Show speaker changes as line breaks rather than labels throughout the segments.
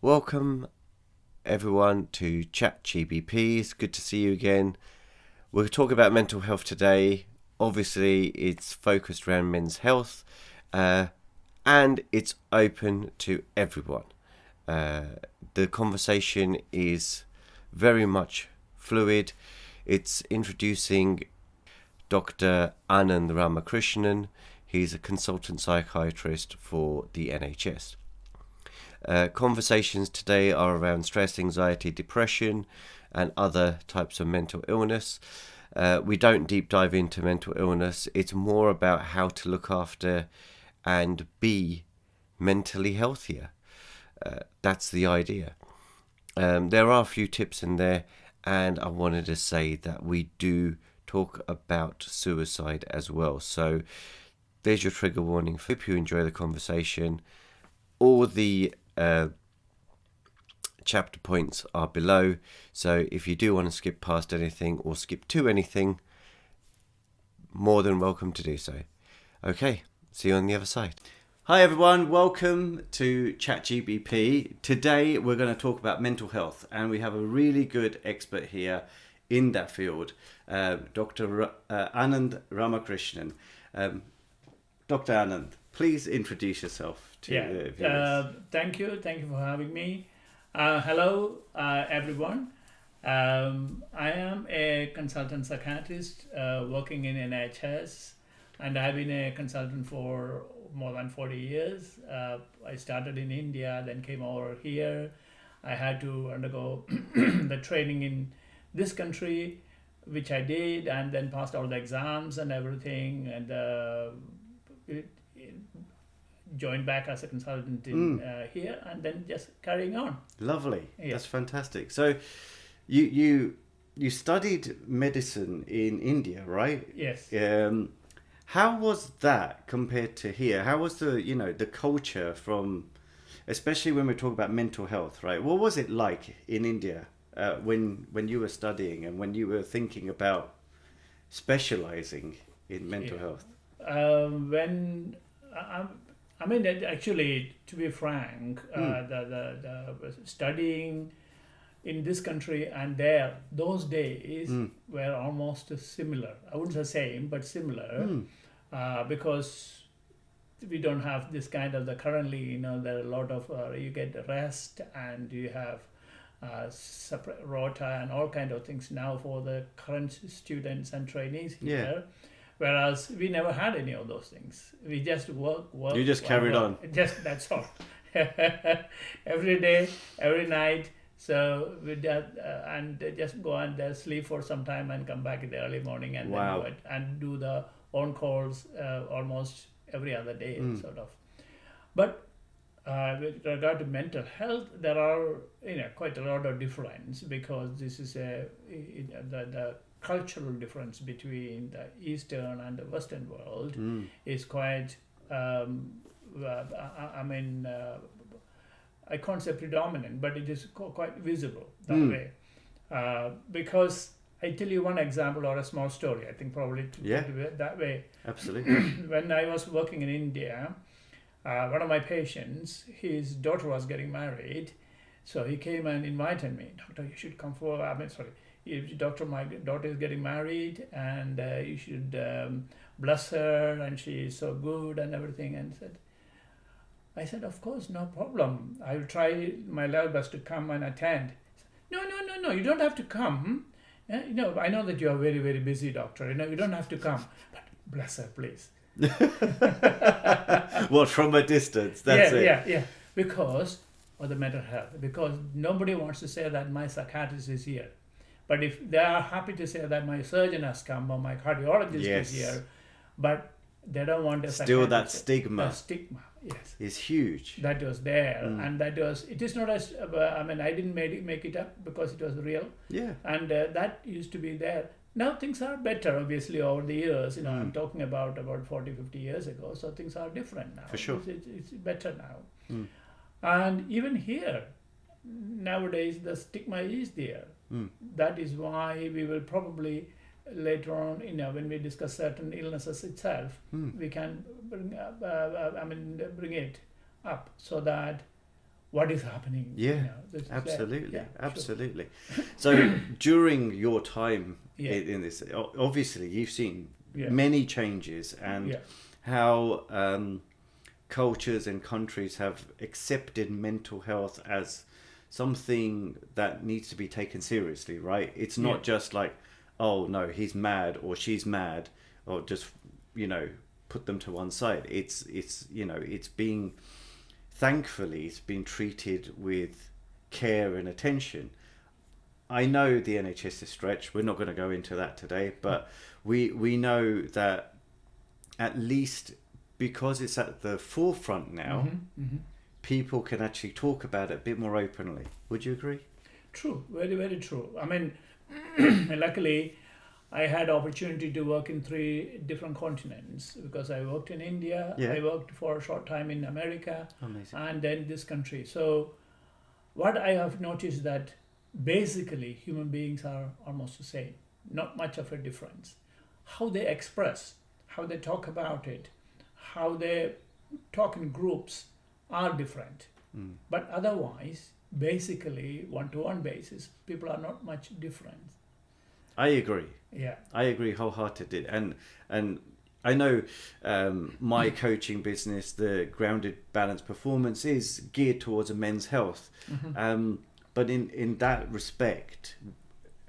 Welcome everyone to Chat GBP. It's good to see you again. We're talking about mental health today. Obviously, it's focused around men's health and it's open to everyone. The conversation is very much fluid. It's introducing Dr Anand Ramakrishnan. He's a consultant psychiatrist for the NHS. Conversations today are around stress, anxiety, depression, and other types of mental illness. We don't deep dive into mental illness. It's more about how to look after and be mentally healthier. That's the idea. There are a few tips in there, and I wanted to say that we do talk about suicide as well. So there's your trigger warning. Hope you enjoy the conversation. All the chapter points are below, so if you do want to skip past anything or skip to anything, more than welcome to do so. Okay, see you on the other side.
Hi everyone, welcome to ChatGBP. Today we're going to talk about mental health, and we have a really good expert here in that field, Dr. Anand Ramakrishnan. Dr. Anand, please introduce yourself to the viewers.
Thank you for having me. Hello everyone. I am a consultant psychiatrist working in NHS, and I've been a consultant for more than 40 years. I started in India, then came over here. I had to undergo the training in this country, which I did, and then passed all the exams and everything, and joined back as a consultant in here, and then just carrying on.
Lovely.
Yeah.
That's fantastic. So you studied medicine in India, right?
Yes.
How was that compared to here? How was the culture from, especially when we talk about mental health, right? What was it like in India when you were studying and when you were thinking about specializing in mental health?
Actually, to be frank, the studying in this country and there, those days were almost similar. I wouldn't say same, but similar, because we don't have this kind of currently, there are a lot of, you get rest and you have separate rota and all kind of things now for the current students and trainees here.
Yeah.
Whereas we never had any of those things. We just work.
You just carried on.
That's all. Every day, every night. So we just go and sleep for some time and come back in the early morning and then go and do the on calls almost every other day, sort of. But with regard to mental health, there are quite a lot of difference, because this is the cultural difference between the Eastern and the Western world is quite, I can't say predominant, but it is quite visible that way. Because I tell you one example or a small story, I think probably to do it that way.
Absolutely.
When I was working in India, one of my patients, his daughter was getting married, so he came and invited me. Doctor, you should come for, doctor, my daughter is getting married, and you should bless her, and she is so good and everything. And I said, of course, no problem. I will try my level best to come and attend. No, you don't have to come. I know that you are very, very busy, doctor. You don't have to come, but bless her, please.
What, from a distance? That's it.
Yeah. Because of the mental health. Because nobody wants to say that my psychiatrist is here. But if they are happy to say that my surgeon has come or my cardiologist is here, but they don't want a
still that stigma.
The stigma, yes,
is huge.
That was there, and that was. It is not as. I didn't make it up because it was real.
Yeah.
And that used to be there. Now things are better, obviously, over the years. I'm talking about 40, 50 years ago. So things are different now.
For sure.
It's better now. And even here, nowadays, the stigma is there. That is why we will probably later on, when we discuss certain illnesses itself, we can bring it up so that what is happening.
Yeah,
This is there.
absolutely,
Yeah, sure.
absolutely. So during your time
Yeah.
in this, obviously you've seen
Yeah.
many changes and
Yeah.
how cultures and countries have accepted mental health as something that needs to be taken seriously, right? It's not
Yeah.
just like, oh no, he's mad or she's mad, or just, put them to one side. It's being, thankfully, it's been treated with care and attention. I know the NHS is stretched. We're not going to go into that today, but we know that at least because it's at the forefront now, people can actually talk about it a bit more openly. Would you agree?
True, very, very true. I mean, luckily, I had opportunity to work in 3 different continents because I worked in India,
Yeah.
I worked for a short time in America,
Amazing.
and then this country. So, what I have noticed that basically human beings are almost the same, not much of a difference. How they express, how they talk about it, how they talk in groups are different. But otherwise, basically, one-to-one basis, people are not much different.
I agree.
Yeah.
I agree wholeheartedly. And I know my coaching business, the Grounded Balanced Performance, is geared towards a men's health. But in that respect,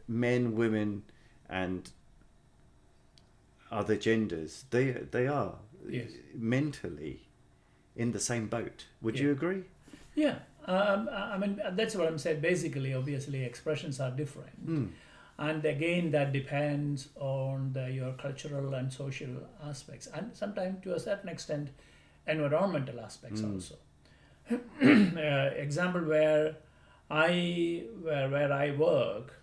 men, women, and other genders, they are
Yes.
mentally in the same boat. Would you
Yeah.
agree?
Yeah. I mean, that's what I'm saying. Basically, obviously, expressions are different. And again, that depends on your cultural and social aspects, and sometimes to a certain extent, environmental aspects also. Example where I work,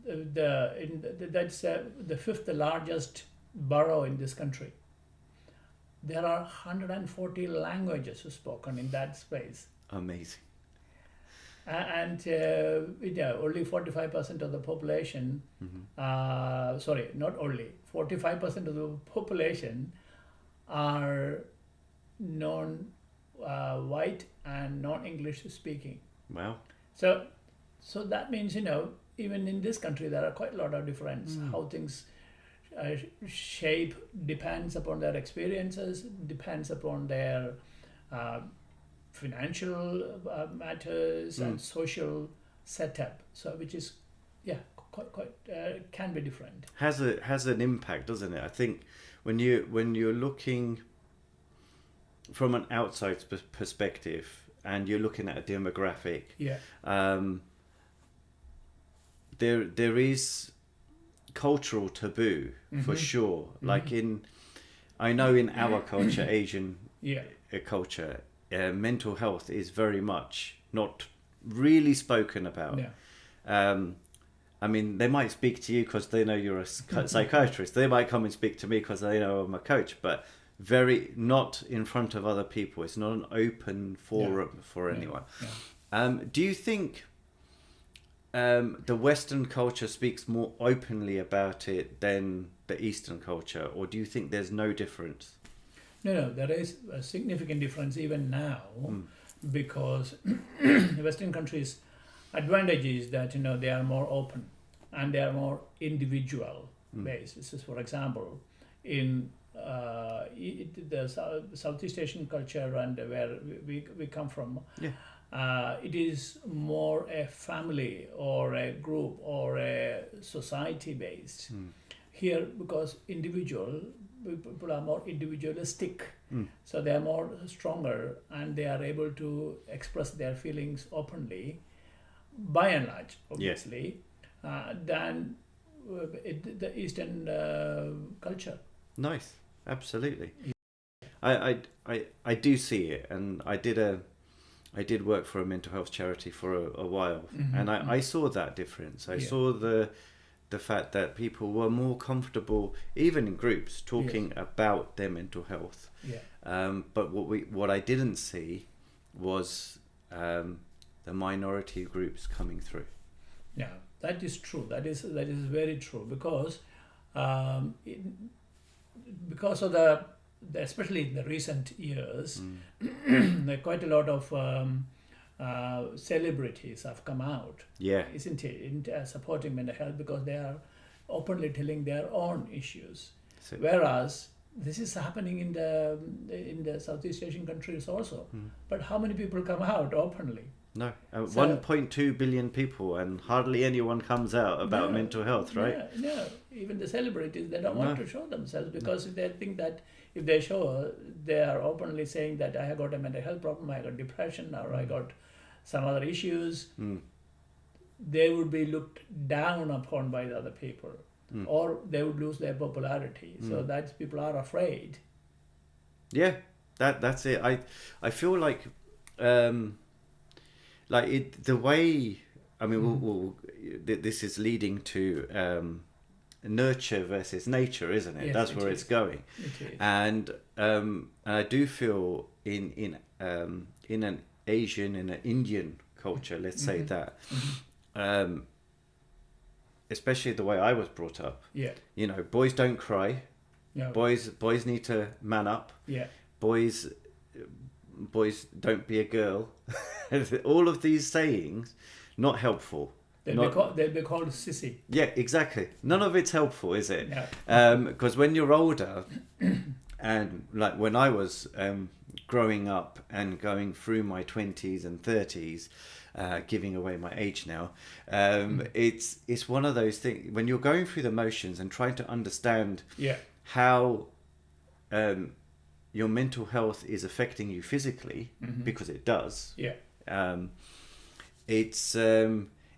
that's the 5th largest borough in this country. There are 140 languages spoken in that space.
Amazing.
And only 45% of the population, sorry, not only, 45% of the population are non-white and non-English speaking.
Wow.
So that means, even in this country, there are quite a lot of difference. How things shape depends upon their experiences, depends upon their financial matters and social setup. So which is, quite can be different.
Has an impact, doesn't it? I think when you're looking from an outside perspective and you're looking at a demographic, there is cultural taboo for sure. Like I know in our culture, Asian culture, mental health is very much not really spoken about. I mean, they might speak to you because they know you're a psychiatrist. They might come and speak to me because they know I'm a coach, but very not in front of other people. It's not an open forum for anyone. Do you think the Western culture speaks more openly about it than the Eastern culture, or do you think there's no difference?
No, there is a significant difference even now, because Western countries' advantage is that they are more open and they are more individual based. This is, for example, in the Southeast Asian culture and where we come from. It is more a family or a group or a society based. Here, because people are more individualistic, so they are more stronger and they are able to express their feelings openly, by and large, obviously, than the Eastern culture.
Nice, absolutely. I do see it, and I did work for a mental health charity for a while, and I saw that difference. I saw the fact that people were more comfortable, even in groups, talking about their mental health. But what I didn't see was the minority groups coming through.
Yeah, that is true. That is very true, because of the especially in the recent years, there are quite a lot of celebrities have come out,
Yeah.
isn't it, in supporting mental health because they are openly telling their own issues.
So,
Whereas this is happening in the Southeast Asian countries also. But how many people come out openly?
no,
So-
1.2 billion people, and hardly anyone comes out about
No,
mental health, right?
No, even the celebrities, they don't want
No.
to show themselves because they think that if they show, they are openly saying that I have got a mental health problem, I got depression, or I got some other issues. They would be looked down upon by the other people, or they would lose their popularity. So that people are afraid.
Yeah, that's it. I feel like the way, I mean, this is leading to nurture versus nature, isn't it?
Yes,
That's
it
where
is.
it's going.
It is.
And I do feel in an Asian, in an Indian culture, let's say that, especially the way I was brought up,
Yeah.
you know, boys don't cry,
No.
boys need to man up,
Yeah.
boys don't be a girl. All of these sayings, not helpful.
They'll be called sissy.
Yeah, exactly. None of it's helpful, is it?
No.
Because when you're older, and like when I was growing up and going through my 20s and 30s, giving away my age now, it's one of those things when you're going through the motions and trying to understand
Yeah.
how your mental health is affecting you physically, because it does.
Yeah.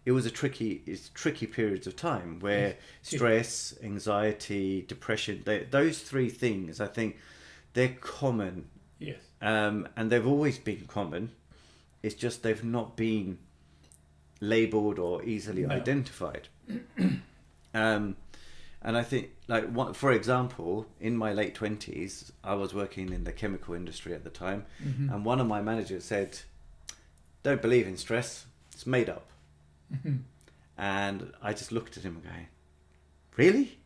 It was tricky periods of time where stress, anxiety, depression, those three things, I think they're common.
Yes.
And they've always been common. It's just they've not been labeled or easily identified. And I think, like, for example, in my late 20s, I was working in the chemical industry at the time, and one of my managers said, "Don't believe in stress, it's made up." And I just looked at him and going, "Really?"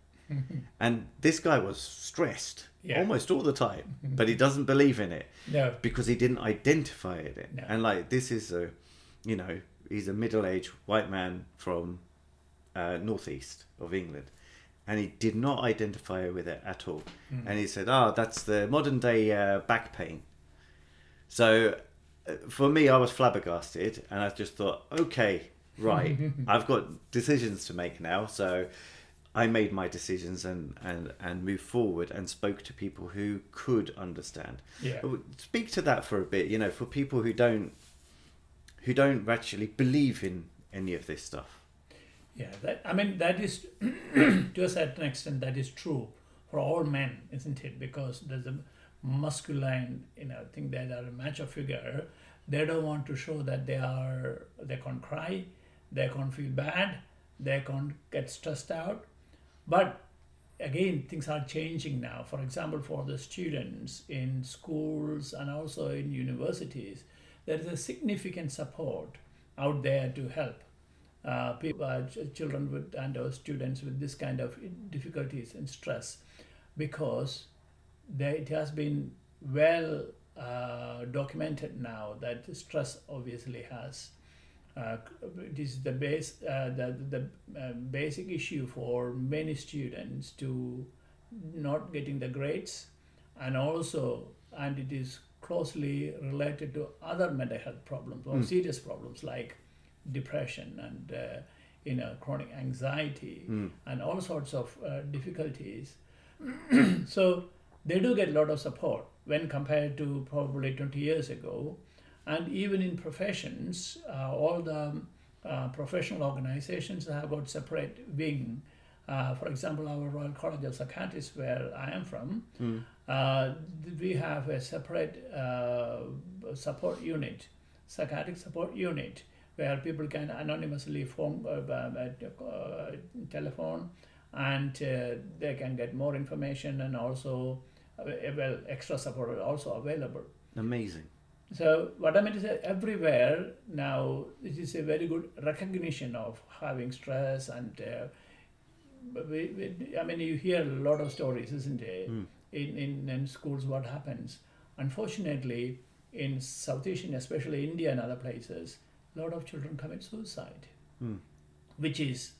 And this guy was stressed almost all the time, but he doesn't believe in it
No.
because he didn't identify it.
No.
And like, this is he's a middle-aged white man from northeast of England, and he did not identify with it at all. And he said, that's the modern day back pain. So for me, I was flabbergasted, and I just thought, okay, right, I've got decisions to make now. So I made my decisions and moved forward and spoke to people who could understand.
Yeah.
Speak to that for a bit, for people who don't actually believe in any of this stuff.
Yeah, that is to a certain extent that is true for all men, isn't it? Because there's a masculine, thing that are a macho figure. They don't want to show that they can't cry, they can't feel bad, they can't get stressed out. But again, things are changing now. For example, for the students in schools and also in universities, there is a significant support out there to help children and students with this kind of difficulties and stress, because it has been well documented now that stress obviously has it is the basic issue for many students to not getting the grades, and it is closely related to other mental health problems or serious problems like depression and chronic anxiety and all sorts of difficulties. So they do get a lot of support when compared to probably 20 years ago. And even in professions, all the professional organizations have got separate wing. For example, our Royal College of Psychiatrists, where I am from, we have a separate support unit, psychiatric support unit, where people can anonymously phone, telephone, and they can get more information, and also extra support are also available.
Amazing.
So what I mean to say, everywhere now, it is a very good recognition of having stress, and you hear a lot of stories, isn't it? in schools what happens. Unfortunately, in South Asian, especially India and other places, a lot of children commit suicide, which is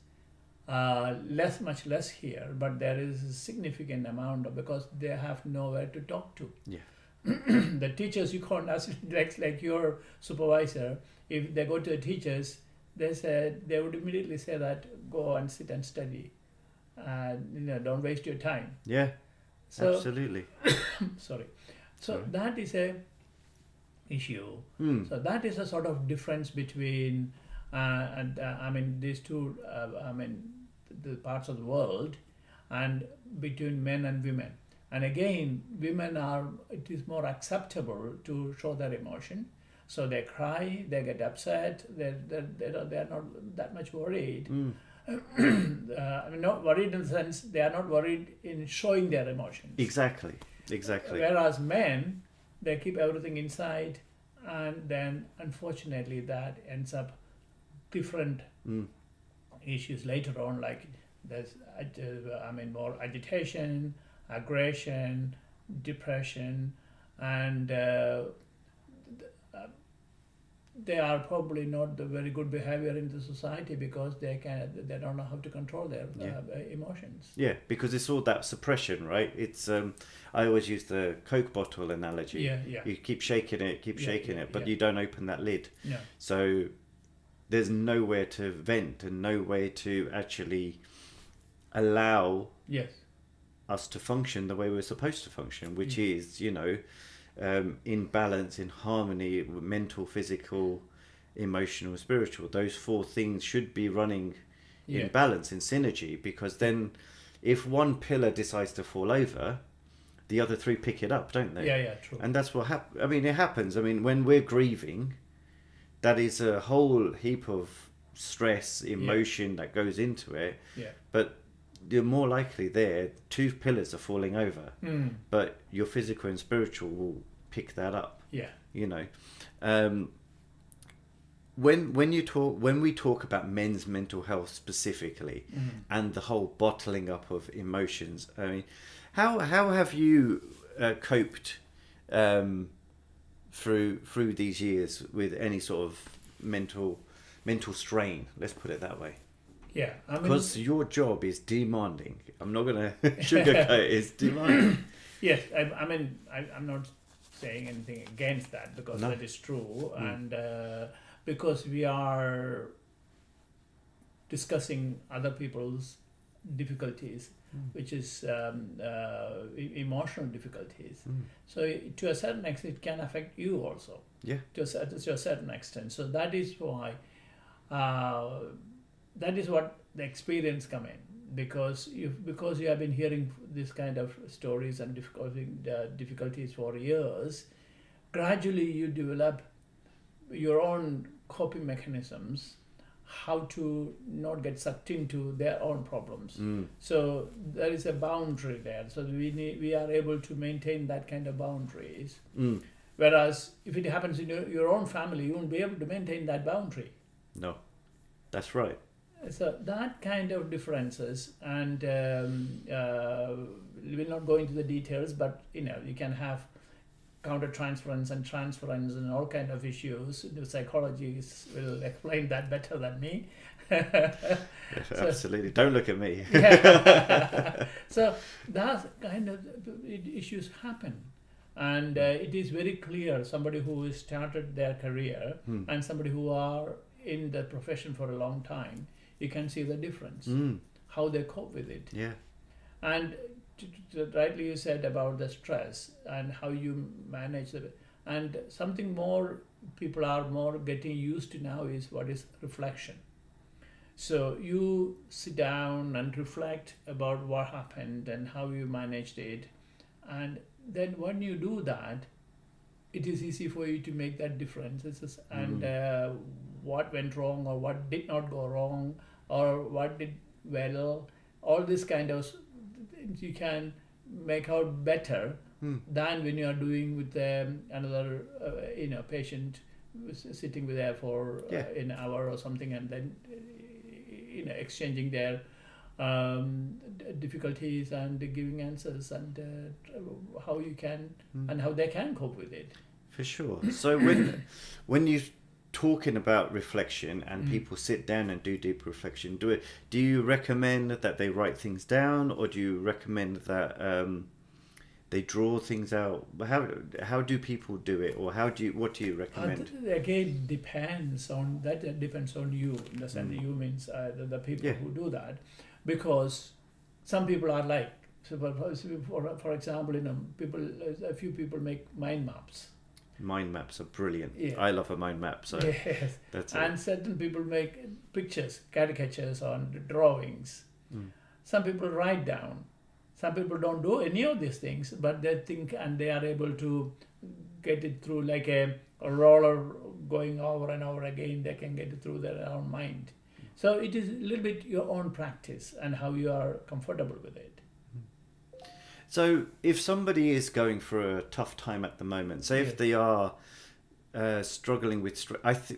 much less here, but there is a significant amount because they have nowhere to talk to.
Yeah.
The teachers, you can't ask, like your supervisor, if they go to the teachers, they would immediately say that go and sit and study, don't waste your time.
Yeah.
So,
absolutely.
sorry. So that is a issue. So that is a sort of difference between these two the parts of the world, and between men and women. And again, it is more acceptable to show their emotion. So they cry, they get upset, they're not that much worried. Not worried in the sense they are not worried in showing their emotions.
Exactly.
Whereas men, they keep everything inside, and then unfortunately that ends up different issues later on, like there's more agitation, aggression, depression, and they are probably not the very good behavior in the society because they don't know how to control their emotions.
Yeah, because it's all that suppression, right? It's I always use the Coke bottle analogy.
Yeah.
You keep shaking it, but you don't open that lid.
No.
So there's nowhere to vent and no way to actually allow us to function the way we're supposed to function, which is, in balance, in harmony, mental, physical, emotional, spiritual. Those four things should be running in balance, in synergy, because then if one pillar decides to fall over, the other three pick it up, don't they?
Yeah, true.
And that's what happens. It happens. When we're grieving, that is a whole heap of stress, emotion that goes into it.
Yeah.
But you're more likely there, two pillars are falling over, but your physical and spiritual will pick that up.
Yeah.
When we talk about men's mental health specifically, and the whole bottling up of emotions, how have you coped through these years with any sort of mental strain? Let's put it that way.
Yeah,
because your job is demanding. I'm not going to sugarcoat it. It's demanding.
Yes, I'm not saying anything against that, because that is true, and because we are discussing other people's difficulties, which is emotional difficulties. So to a certain extent, it can affect you also.
Yeah.
To a certain extent. So that is why. That is what the experience come in, because you have been hearing this kind of stories and difficulties for years. Gradually, you develop your own coping mechanisms, how to not get sucked into their own problems. So there is a boundary there. So we are able to maintain that kind of boundaries. Whereas if it happens in your own family, you won't be able to maintain that boundary.
No, that's right.
So that kind of differences, and we will not go into the details, but you can have countertransference and transference and all kind of issues. The psychologists will explain that better than me.
Absolutely. Don't look at me.
So that kind of issues happen. And it is very clear, somebody who has started their career and somebody who are in the profession for a long time, you can see the difference, how they cope with it.
Yeah.
And rightly you said about the stress and how you manage it. And something more people are more getting used to now is what is reflection. So you sit down and reflect about what happened and how you managed it. And then when you do that, it is easy for you to make that difference. And what went wrong or what did not go wrong or what did well, all this kind of things you can make out better than when you are doing with another patient sitting with there for an hour or something, and then exchanging their difficulties and giving answers, and how you can and how they can cope with it.
For sure. So when you're talking about reflection and people sit down and do deep reflection, do you recommend that they write things down, or do you recommend that they draw things out? How do people do it, or what do you recommend?
Again, depends on you. In the sense, you means the people who do that, because some people are like, so for example, a few people make mind maps.
Mind maps are brilliant.
Yeah.
I love a mind map. So
yes.
that's
and
it.
certain people make pictures, caricatures on drawings. Some people write down. Some people don't do any of these things, but they think and they are able to get it through like a roller going over and over again. They can get it through their own mind. So it is a little bit your own practice and how you are comfortable with it.
So if somebody is going for a tough time at the moment, say if they are struggling with stress,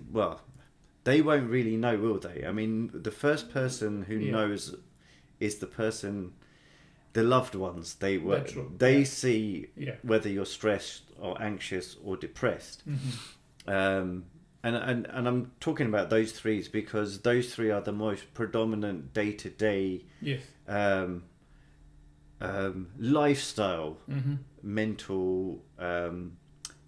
they won't really know, will they? I mean, the first person who knows is the loved ones. They see whether you're stressed or anxious or depressed. And I'm talking about those three because those three are the most predominant day-to-day lifestyle mental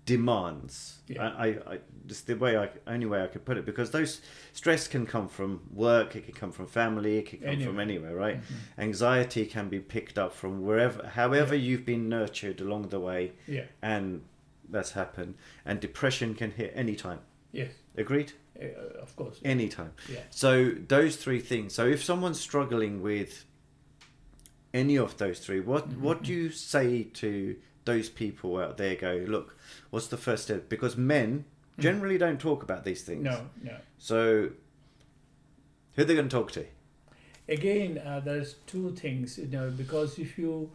demands. I just only way I could put it, because those stress can come from work, it can come from family, it can come from anywhere, right? Anxiety can be picked up from however you've been nurtured along the way, and that's happened. And depression can hit anytime. Yes. Agreed?
Of course.
Anytime.
Yeah.
So those three things. So if someone's struggling with any of those three, what do you say to those people out there? Go, look, what's the first step? Because men generally don't talk about these things.
No.
So who are they going to talk to?
Again, there's two things, because if you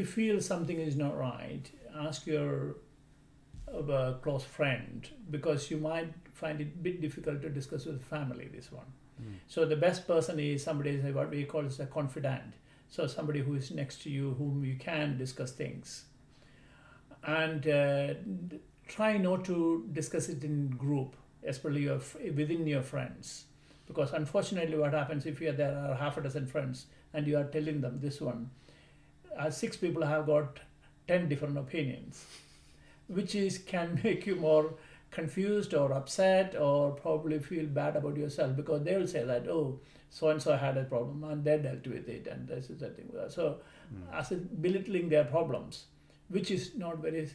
feel something is not right, ask your close friend, because you might find it a bit difficult to discuss with family, this one. So the best person is somebody, what we call as a confidant. So somebody who is next to you, whom you can discuss things. And try not to discuss it in group, especially within your friends. Because unfortunately what happens if there are half a dozen friends and you are telling them this one, 6 people have got 10 different opinions, which can make you more confused or upset, or probably feel bad about yourself, because they will say that, oh, so-and-so had a problem and they dealt with it and this is that thing. So as belittling their problems, which is not very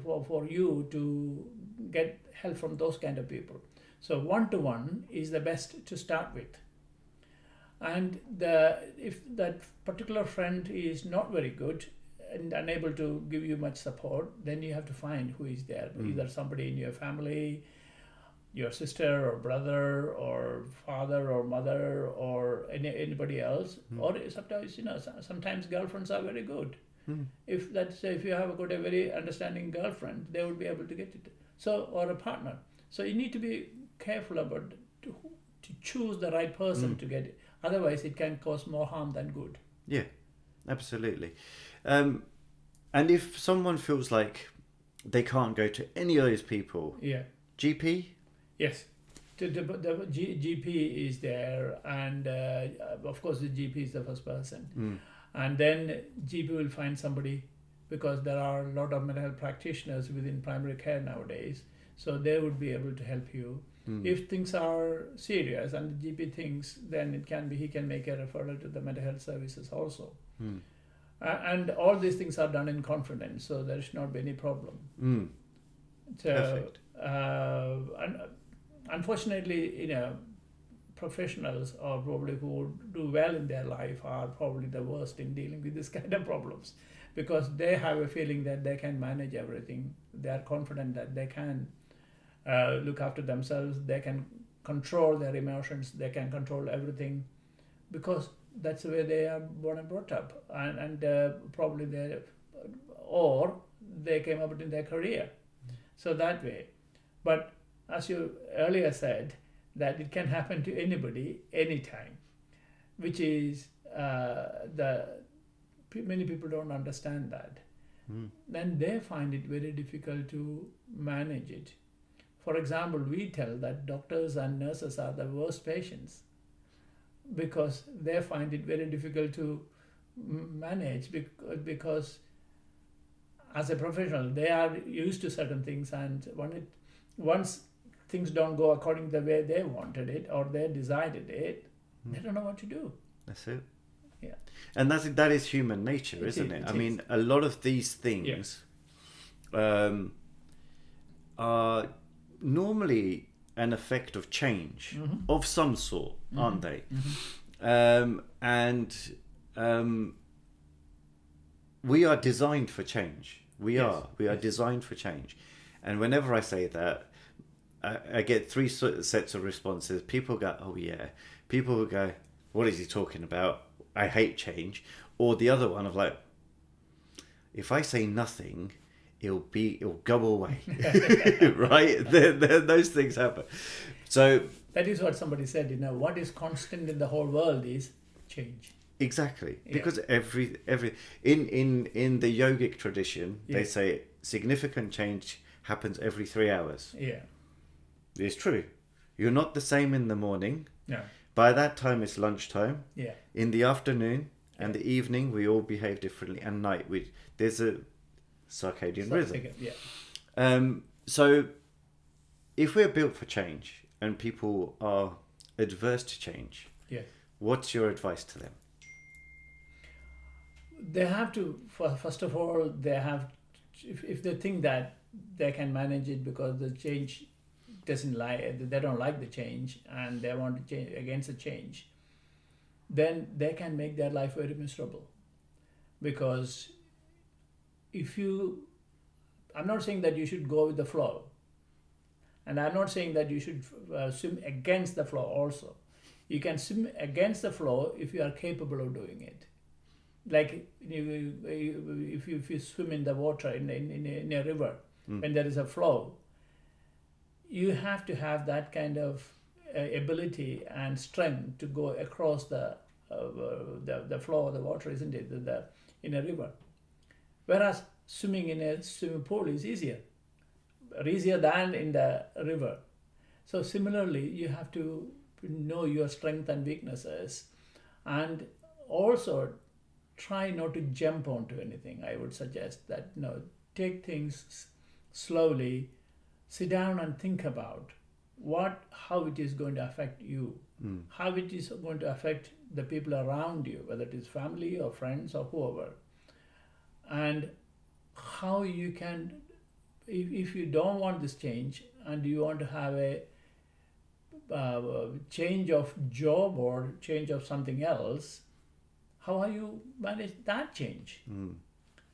for you to get help from those kind of people. So one-to-one is the best to start with. And if that particular friend is not very good and unable to give you much support, then you have to find who is there. Either somebody in your family, your sister or brother or father or mother or anybody else. Or sometimes girlfriends are very good. If you have got a very understanding girlfriend, they would be able to get it. So, or a partner. So you need to be careful about to choose the right person to get it. Otherwise, it can cause more harm than good.
Yeah, absolutely. And if someone feels like they can't go to any of those people, GP?
Yes. The GP is there, and of course the GP is the first person. And then GP will find somebody, because there are a lot of mental health practitioners within primary care nowadays, so they would be able to help you. If things are serious and the GP thinks, then he can make a referral to the mental health services also. And all these things are done in confidence, so there should not be any problem.
Perfect.
Unfortunately, professionals or probably who do well in their life are probably the worst in dealing with this kind of problems, because they have a feeling that they can manage everything. They are confident that they can look after themselves, they can control their emotions, they can control everything, because that's the way they are born and brought up, and probably they came up in their career. So that way. But as you earlier said, that it can happen to anybody, anytime. which is many people don't understand that. Then they find it very difficult to manage it. For example, we tell that doctors and nurses are the worst patients because they find it very difficult to manage because as a professional they are used to certain things, and once things don't go according to the way they wanted it or they decided it, they don't know what to do.
That's it.
Yeah.
And that is human nature, isn't it? I mean, a lot of these things are normally an effect of change of some sort, aren't they? We are designed for change. We are designed for change. And whenever I say that, I get three sets of responses. People go, oh yeah. People will go, what is he talking about? I hate change. Or the other one of like, if I say nothing, it'll go away. Right? Those things happen. So
that is what somebody said, what is constant in the whole world is change.
Exactly. Because every in the yogic tradition, they say significant change happens every 3 hours.
Yeah.
It's true. You're not the same in the morning.
No.
By that time it's lunchtime.
Yeah.
In the afternoon and the evening we all behave differently, and night there's a circadian rhythm.
Yeah.
So if we're built for change and people are adverse to change, what's your advice to them?
They have to, first of all, if they think that they can manage it because the change they don't like the change and they want to change against the change, then they can make their life very miserable. Because I'm not saying that you should go with the flow, and I'm not saying that you should swim against the flow also. You can swim against the flow if you are capable of doing it. Like if you swim in the water in a river, when there is a flow, you have to have that kind of ability and strength to go across the flow of the water, isn't it? In a river, whereas swimming in a swimming pool is easier than in the river. So similarly, you have to know your strengths and weaknesses, and also try not to jump onto anything. I would suggest that take things slowly, sit down and think about how it is going to affect you, how it is going to affect the people around you, whether it is family or friends or whoever, and how you can, if you don't want this change and you want to have a change of job or change of something else, how are you manage that change?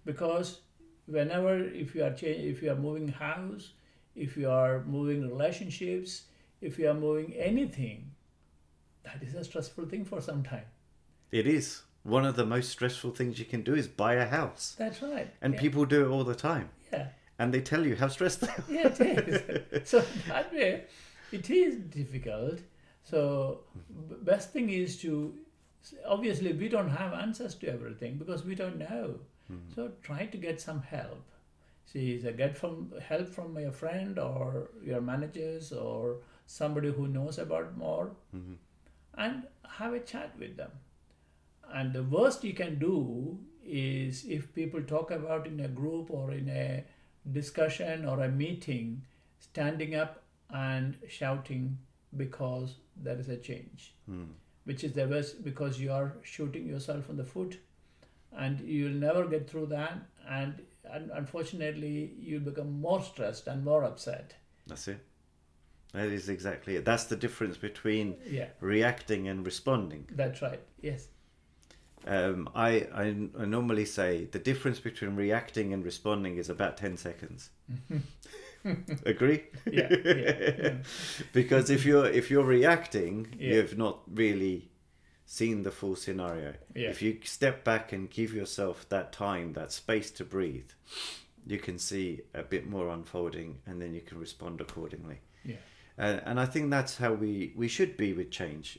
Because if you are moving house, if you are moving relationships, if you are moving anything, that is a stressful thing for some time.
It is. One of the most stressful things you can do is buy a house.
That's right.
And people do it all the time.
Yeah.
And they tell you how stressed they are.
Yeah, it is. So that way, it is difficult. So best thing is to, obviously we don't have answers to everything because we don't know. So try to get some help. Get help from your friend or your managers or somebody who knows about more, and have a chat with them. And the worst you can do is if people talk about in a group or in a discussion or a meeting, standing up and shouting because there is a change, which is the worst, because you are shooting yourself in the foot and you will never get through that, and unfortunately you'll become more stressed and more upset.
That's it. That is exactly it. That's the difference between reacting and responding.
That's right. Yes.
I normally say the difference between reacting and responding is about 10 seconds. Agree?
Yeah.
Because if you're reacting, you've not really seen the full scenario.
Yeah.
If you step back and give yourself that time, that space to breathe, you can see a bit more unfolding, and then you can respond accordingly.
Yeah.
And I think that's how we should be with change.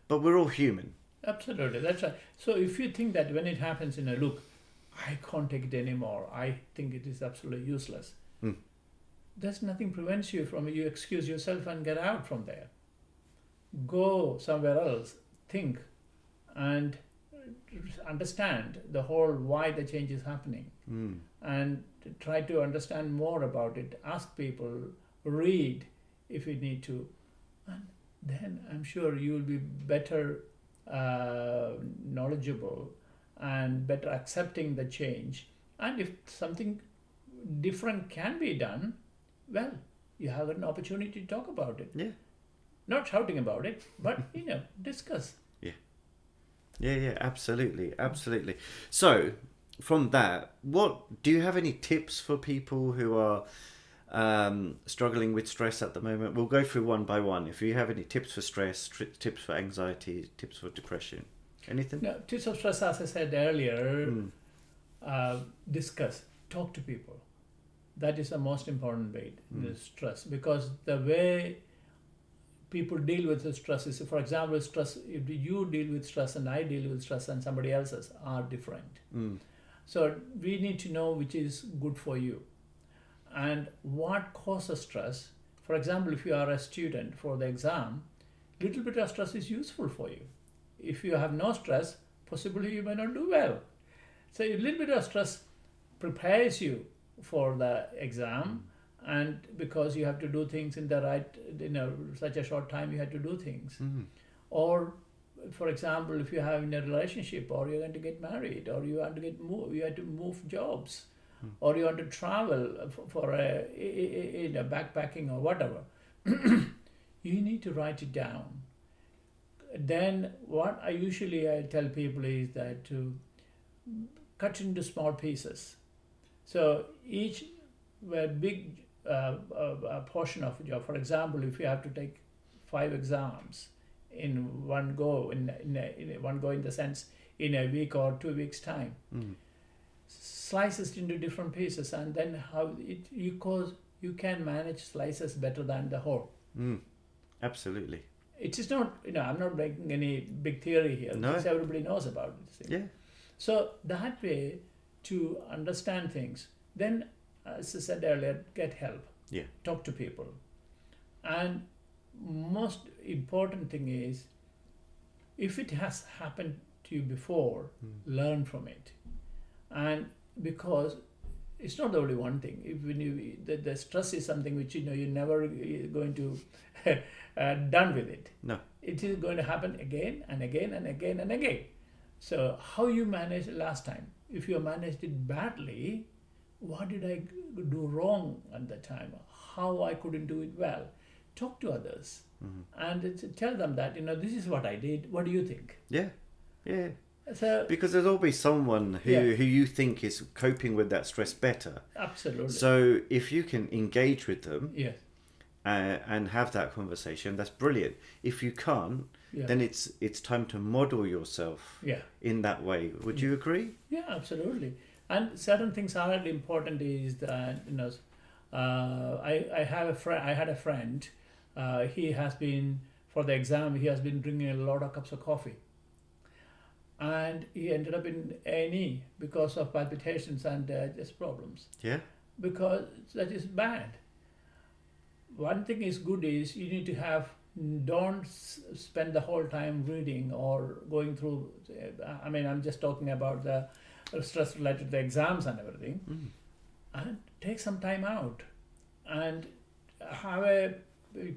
But we're all human.
Absolutely, that's right. So if you think that when it happens, look, I can't take it anymore, I think it is absolutely useless,
Mm.
there's nothing prevents you from, you excuse yourself and get out from there. Go somewhere else, think, and understand the whole why the change is happening,
Mm.
and try to understand more about it. Ask people, read if you need to, and then I'm sure you will be better knowledgeable and better accepting the change. And if something different can be done, well, you have an opportunity to talk about it.
Yeah.
Not shouting about it, but discuss.
Yeah, absolutely, absolutely. So, from that, what do you have any tips for people who are struggling with stress at the moment? We'll go through one by one. If you have any tips for stress, tips for anxiety, tips for depression, anything?
No, tips of stress, as I said earlier, discuss, talk to people. That is the most important bit, the stress, because the way people deal with the stress is, for example, stress, if you deal with stress and I deal with stress and somebody else's are different. So we need to know which is good for you and what causes stress. For example, if you are a student for the exam, little bit of stress is useful for you. If you have no stress, possibly you may not do well. So a little bit of stress prepares you for the exam, and because you have to do things in the right, such a short time you have to do things. Or for example, if you have in a relationship, or you're going to get married, or you want to you have to move jobs, or you want to travel for a backpacking or whatever, you need to write it down. Then what I tell people is that to cut into small pieces. So each big portion of a job. For example, if you have to take 5 exams in one go, in one go in the sense in a week or 2 weeks time, slices into different pieces, and then how you can manage slices better than the whole.
Absolutely.
It is not, I'm not making any big theory here.
No.
Because everybody knows about it.
Yeah.
So that way, to understand things, then as I said earlier, get help.
Yeah.
Talk to people. And most important thing is, if it has happened to you before, learn from it. And because it's not only one thing. If when the stress is something which you're never going to done with it.
No.
It is going to happen again and again and again and again. So how you managed last time? If you managed it badly, what did I do wrong at that time? How I couldn't do it well? Talk to others and tell them that this is what I did. What do you think?
Yeah.
So
because there'll always someone who you think is coping with that stress better.
Absolutely.
So if you can engage with them,
yes,
and have that conversation, that's brilliant. If you can't, then it's time to model yourself in that way. Would you agree?
Yeah, absolutely. And certain things are important is that I had a friend. He has been, for the exam, he has been drinking a lot of cups of coffee, and he ended up in A&E because of palpitations and just problems.
Yeah.
Because that is bad. One thing is good is you need to don't spend the whole time reading or going through. I'm just talking about the stress related to the exams and everything. And take some time out and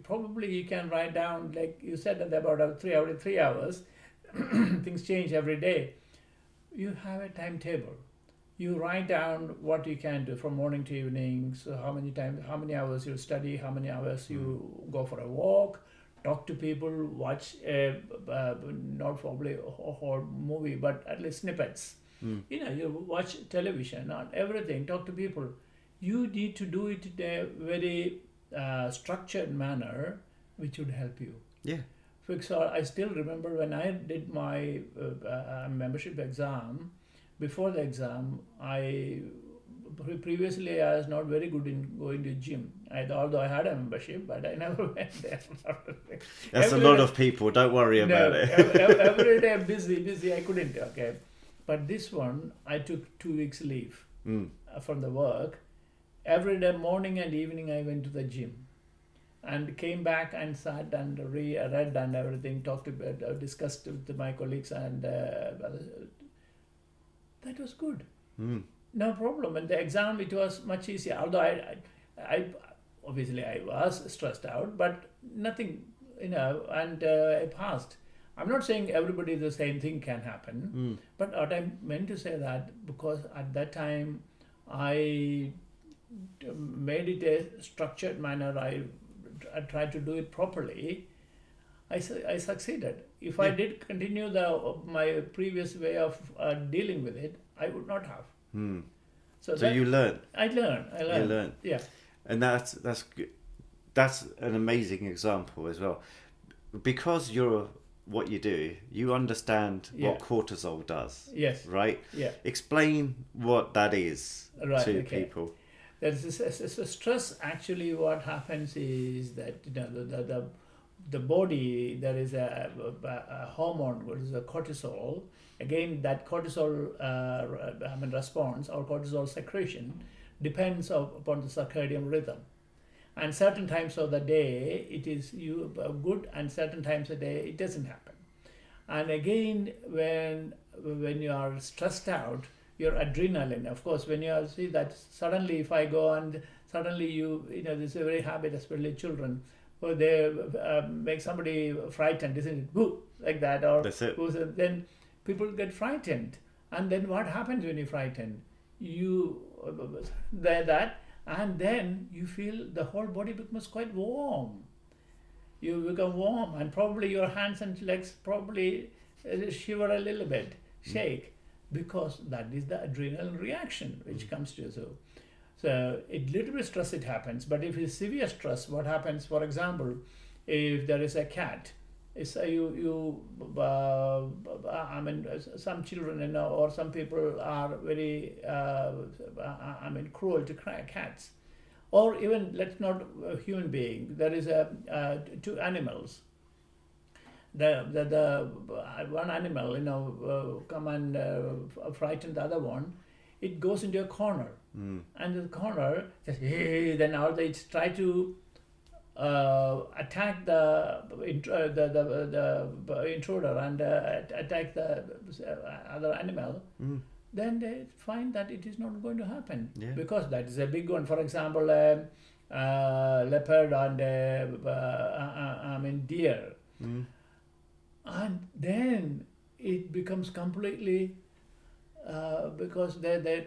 probably you can write down, like you said, that about 3 hours. Things change every day. You have a timetable. You write down what you can do from morning to evening. So how many hours you study, how many hours you go for a walk, talk to people, watch not probably a whole movie, but at least snippets. You watch television and everything, talk to people. You need to do it in a very structured manner, which would help you.
Yeah.
For example, I still remember when I did my membership exam. Before the exam, I previously I was not very good in going to gym. Although I had a membership, but I never went there.
That's a lot of people. Don't worry about it.
Every day I'm busy. I couldn't. Okay, but this one I took 2 weeks leave from the work. Every day, morning and evening, I went to the gym, and came back and sat and read and everything. Discussed with my colleagues, and that was good. No problem. And the exam, it was much easier. Although I obviously I was stressed out, but nothing, and I passed. I'm not saying everybody the same thing can happen, but what I meant to say that because at that time I made it a structured manner. I tried to do it properly. I succeeded. If I did continue my previous way of dealing with it, I would not have. So
you learned.
I learned.
You learned.
Yeah.
And that's good. That's an amazing example as well, because you're what you do. You understand what cortisol does.
Yes.
Right.
Yeah.
Explain what that is to people.
There's this stress. Actually, what happens is that the body, there is a hormone, what is a cortisol. Again, that cortisol response or cortisol secretion depends upon the circadian rhythm. And certain times of the day it is good, and certain times of the day it doesn't happen. And again, when you are stressed out, your adrenaline, of course, when you see that suddenly if I go and suddenly this is a very habit, especially children, where they make somebody frightened, isn't it? Boo, like that, or
that's it.
Then people get frightened, and then what happens when you're frightened? And then you feel the whole body becomes quite warm. You become warm, and probably your hands and legs probably shiver a little bit, shake, because that is the adrenal reaction which comes to you. So a little bit stress it happens, but if it's severe stress, what happens? For example, if there is a cat, some children, or some people are very, cruel to cats, or even let's not a human being. There is two animals. The one animal, come and frighten the other one. It goes into a corner, and the corner just then all they try to attack the intruder and attack the other animal. Then they find that it is not going to happen because that is a big one. For example, leopard and deer. And then it becomes completely because they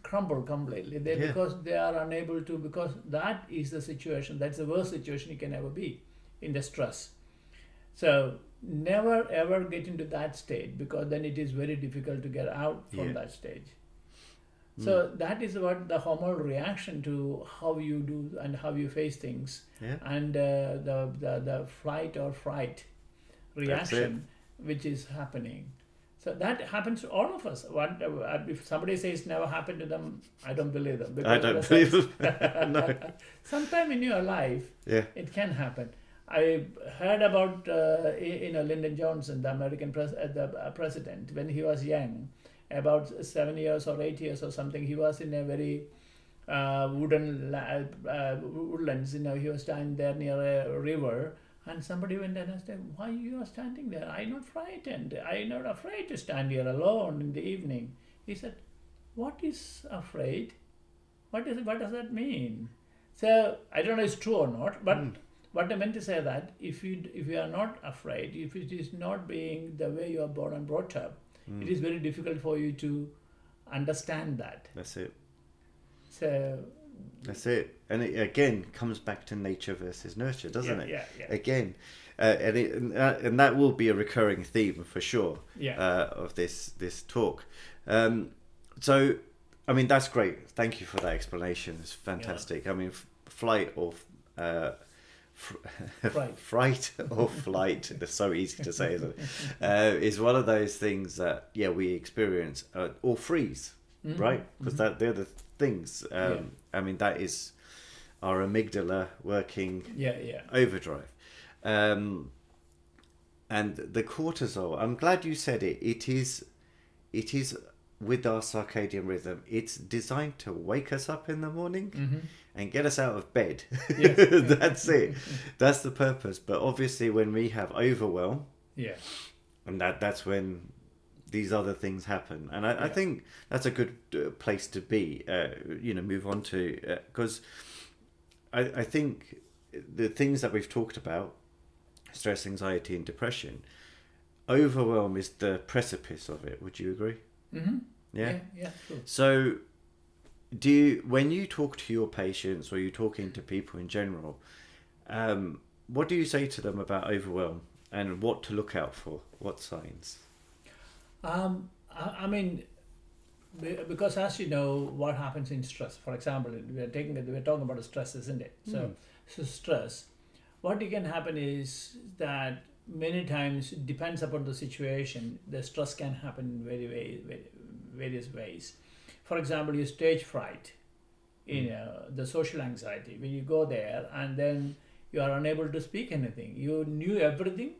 crumble completely. Because they are unable to, because that is the situation. That's the worst situation you can ever be in the stress. So never ever get into that state, because then it is very difficult to get out from that stage. So that is what the hormonal reaction to how you do and how you face things, and the flight or fright reaction which is happening. So that happens to all of us. If somebody says never happened to them, I don't believe them.
I don't believe them. No.
Sometime in your life, it can happen. I heard about Lyndon Johnson, the American president, when he was young, about 7 years or 8 years or something. He was in a very woodlands. He was standing there near a river. And somebody went and asked him, why you are standing there? I'm not frightened. I'm not afraid to stand here alone in the evening. He said, what is afraid? What does that mean? So I don't know if it's true or not, but what I meant to say that if you are not afraid, if it is not being the way you are born and brought up, it is very difficult for you to understand that.
That's it.
So
that's it, and it again comes back to nature versus nurture, doesn't it?
Yeah.
Again, and that will be a recurring theme for sure. Of this talk. So, I mean, that's great. Thank you for that explanation. It's fantastic. I mean, flight or fright or flight. It's so easy to say, isn't it? Is one of those things that we experience, or freeze, right? Because they're things. I mean, that is our amygdala working overdrive. And the cortisol, I'm glad you said it. It is with our circadian rhythm. It's designed to wake us up in the morning and get us out of bed.
Yes.
That's it. That's the purpose. But obviously, when we have overwhelm, and that's when these other things happen. And I think that's a good place to be. Move on to, because I think the things that we've talked about, stress, anxiety, and depression, overwhelm is the precipice of it. Would you agree?
Mm-hmm.
Yeah.
Sure.
So, when you talk to your patients or you're talking to people in general, what do you say to them about overwhelm and what to look out for? What signs?
I mean, because as you know, what happens in stress. For example, we're talking about stress, isn't it? So stress. What can happen is that many times it depends upon the situation. The stress can happen in various ways. For example, your stage fright, the social anxiety. When you go there and then you are unable to speak anything, you knew everything.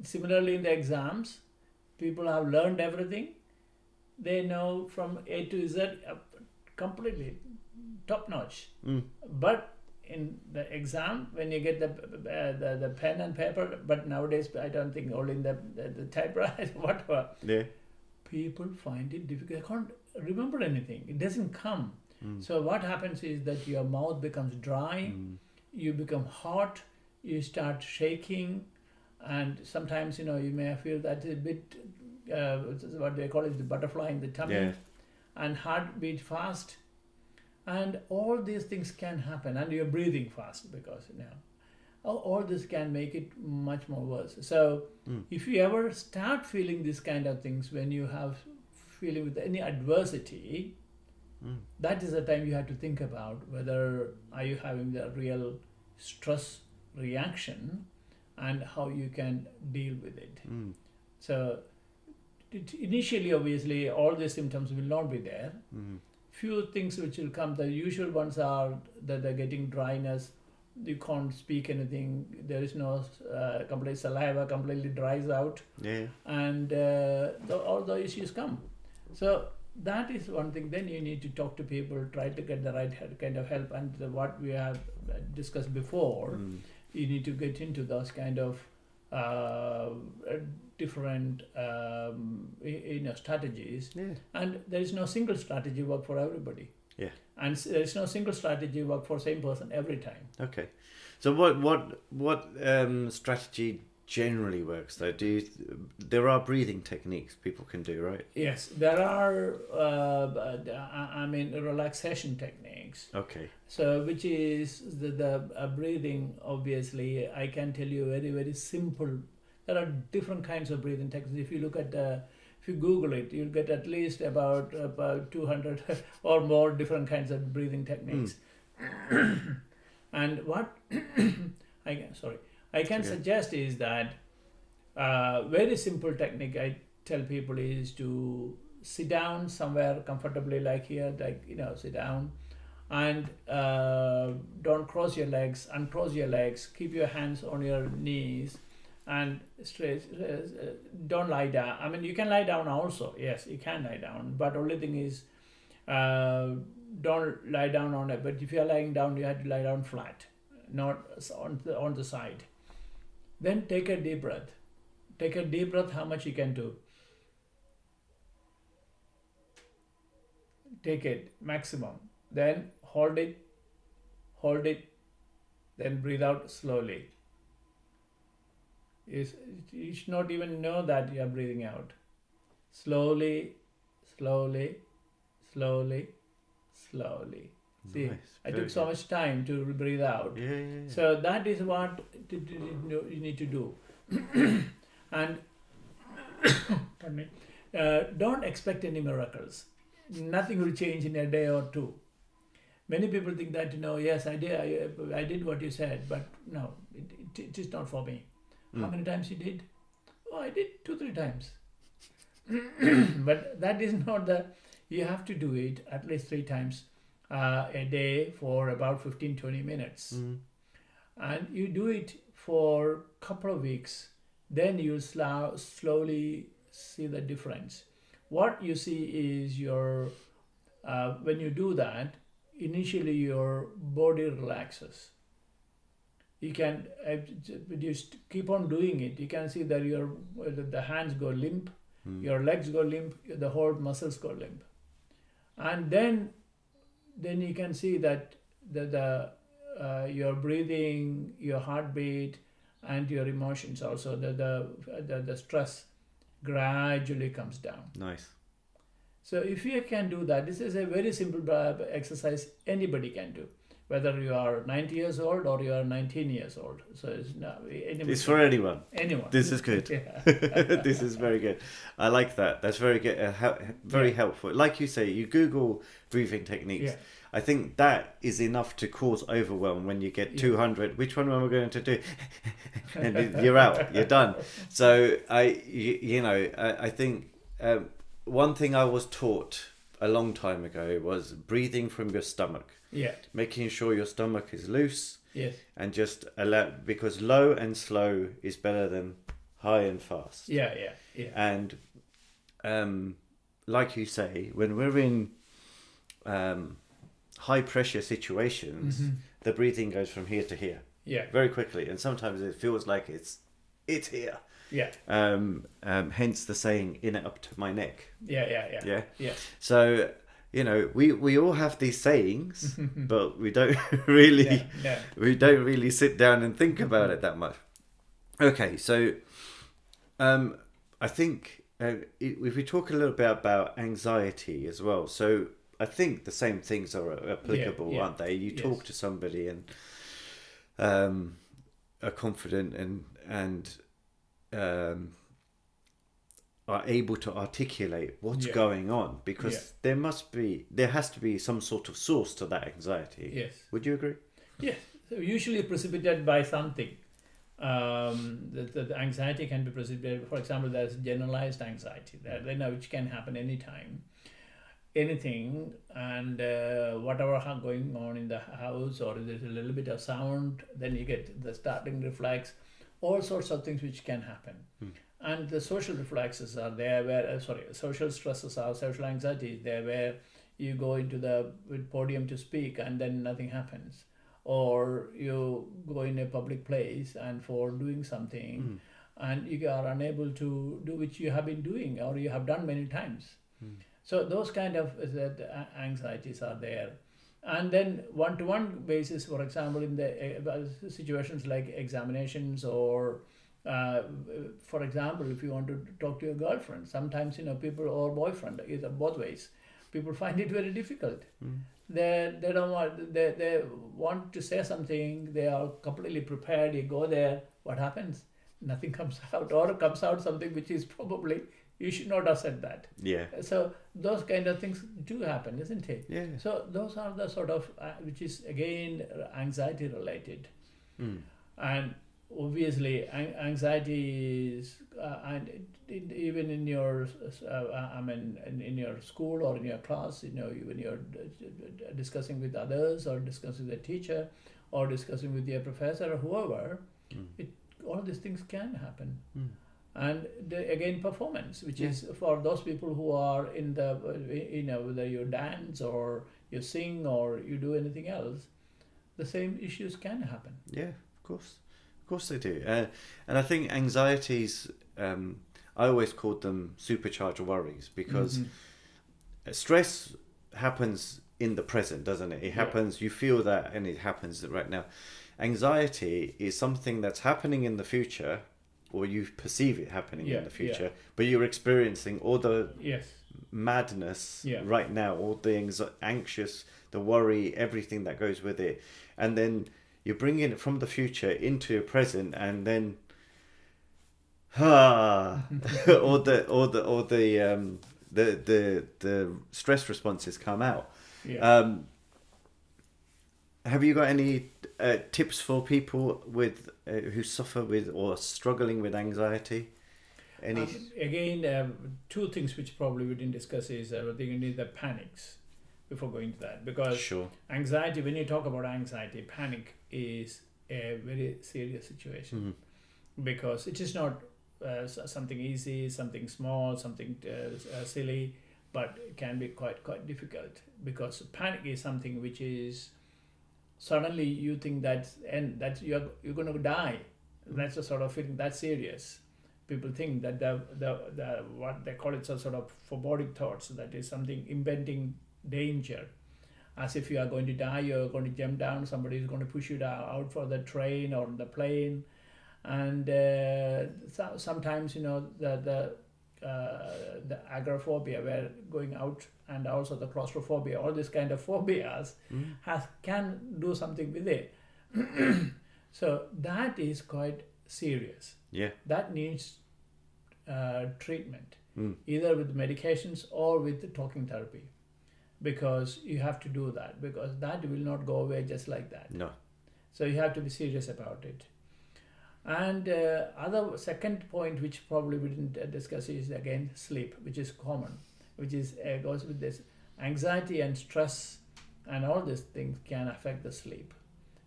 Similarly, in the exams, people have learned everything. They know from A to Z completely top notch. But in the exam, when you get the pen and paper, but nowadays I don't think only in the typewriter, whatever.
Yeah.
People find it difficult. They can't remember anything. It doesn't come. So what happens is that your mouth becomes dry, you become hot, you start shaking, and sometimes you may feel that a bit what they call it, the butterfly in the tummy, and heartbeat fast, and all these things can happen, and you're breathing fast because all this can make it much more worse. So if you ever start feeling these kind of things when you have feeling with any adversity, that is the time you have to think about whether are you having the real stress reaction and how you can deal with it. So initially, obviously, all the symptoms will not be there. Few things which will come. The usual ones are that they're getting dryness. You can't speak anything. There is no complete saliva, completely dries out. And all the issues come. So that is one thing. Then you need to talk to people, try to get the right kind of help. And what we have discussed before, you need to get into those kind of different strategies. And there is no single strategy work for everybody. And there is no single strategy work for same person every time.
Okay. So what strategy generally works though? There are breathing techniques people can do, right?
Yes, there are relaxation techniques.
Okay.
So which is the breathing. Obviously, I can tell you very, very simple. There are different kinds of breathing techniques. If you look at if you Google it, you'll get at least about 200 or more different kinds of breathing techniques. And what I can suggest is that very simple technique I tell people is to sit down somewhere comfortably, like here, sit down, and don't cross your legs, uncross your legs, keep your hands on your knees, and straight. Don't lie down. I mean, you can lie down also. Yes, you can lie down, but only thing is, don't lie down on it. But if you are lying down, you have to lie down flat, not on the side. Then take a deep breath. Take a deep breath. How much you can do? Take it maximum. Then hold it. Then breathe out slowly. You should not even know that you are breathing out. Slowly. See,
Nice.
I took so much time to breathe out. So that is what you need to do. And pardon me, don't expect any miracles. Nothing will change in a day or two. Many people think that, yes, I did what you said, but no, it is not for me. How many times you did? Oh, I did 2-3 times. But that is not you have to do it at least 3 times. a day for about 15-20 minutes. And you do it for a couple of weeks, then you slowly see the difference. What you see is when you do that, initially your body relaxes. You can just keep on doing it. You can see that the hands go limp, your legs go limp, the whole muscles go limp, and then you can see that your breathing, your heartbeat, and your emotions also, the stress gradually comes down.
Nice.
So if you can do that, this is a very simple exercise anybody can do, whether you are 90 years old or you are 19 years old. So
it's for anyone.
Anyone.
This is good. This is very good. I like that. That's very good. Very helpful. Like you say, you Google breathing techniques.
Yeah.
I think that is enough to cause overwhelm when you get 200. Which one am I going to do? And you're out. You're done. So I think one thing I was taught a long time ago was breathing from your stomach.
Yeah.
Making sure your stomach is loose.
Yes.
And just allow, because low and slow is better than high and fast.
Yeah.
And like you say, when we're in high pressure situations, the breathing goes from here to here.
Yeah.
Very quickly, and sometimes it feels like it's here.
Yeah.
Hence the saying, "In it up to my neck."
Yeah.
So we all have these sayings, but we don't really sit down and think about it that much. Okay, so I think if we talk a little bit about anxiety as well, so I think the same things are applicable, aren't they? You talk to somebody and are confident and are able to articulate what's going on, because there has to be some sort of source to that anxiety.
Yes.
Would you agree?
Yes. So usually precipitated by something. The anxiety can be precipitated. For example, there's generalized anxiety which can happen anytime, anything, and whatever going on in the house, or there's a little bit of sound, then you get the starting reflex, all sorts of things which can happen. And the social reflexes are there where, social stresses are, social anxiety is there where you go into the podium to speak and then nothing happens. Or you go in a public place and for doing something and you are unable to do which you have been doing or you have done many times. So those kind of anxieties are there. And then one-to-one basis, for example, in the situations like examinations or for example, if you want to talk to your girlfriend, sometimes people, or boyfriend, either both ways, people find it very difficult. They don't want, they want to say something, they are completely prepared, you go there, what happens? Nothing comes out, or comes out something which is probably, you should not have said that.
Yeah.
So those kind of things do happen, isn't it?
Yeah.
So those are the sort of, which is again anxiety related. And obviously anxiety is, and even in your, in your school or in your class, when you're discussing with others or discussing with the teacher or discussing with your professor or whoever, all these things can happen. And again, performance, which is for those people who are in the, whether you dance or you sing or you do anything else, the same issues can happen.
Yeah, of course. Of course they do. And I think anxieties, I always called them supercharged worries, because stress happens in the present, doesn't it? It happens, you feel that, and it happens right now. Anxiety is something that's happening in the future, or you perceive it happening in the future, but you're experiencing all the madness right now, all the anxious, the worry, everything that goes with it. And then you're bringing it from the future into your present, and then all the stress responses come out. Have you got any tips for people with who suffer with or struggling with anxiety? Any?
Again, two things which probably we didn't discuss is the panics. before going to that, because
Sure.
anxiety, when you talk about anxiety, panic is a very serious situation, because it is not something easy, something small, something silly, but it can be quite difficult, because panic is something which is suddenly you think that you're going to die. That's a sort of feeling that's serious. People think that the what they call it a sort of foreboding thoughts, that is something impending danger, as if you are going to die, you're going to jump down, somebody is going to push you down, out for the train or the plane. And sometimes the agoraphobia, where going out, and also the claustrophobia, all these kind of phobias can do something with it. So that is quite serious.
Yeah.
That needs treatment, either with medications or with talking therapy, because you have to do that, because that will not go away just like that.
No.
So you have to be serious about it. And other second point, which probably we didn't discuss, is again sleep, which is common, which is goes with this anxiety and stress, and all these things can affect the sleep,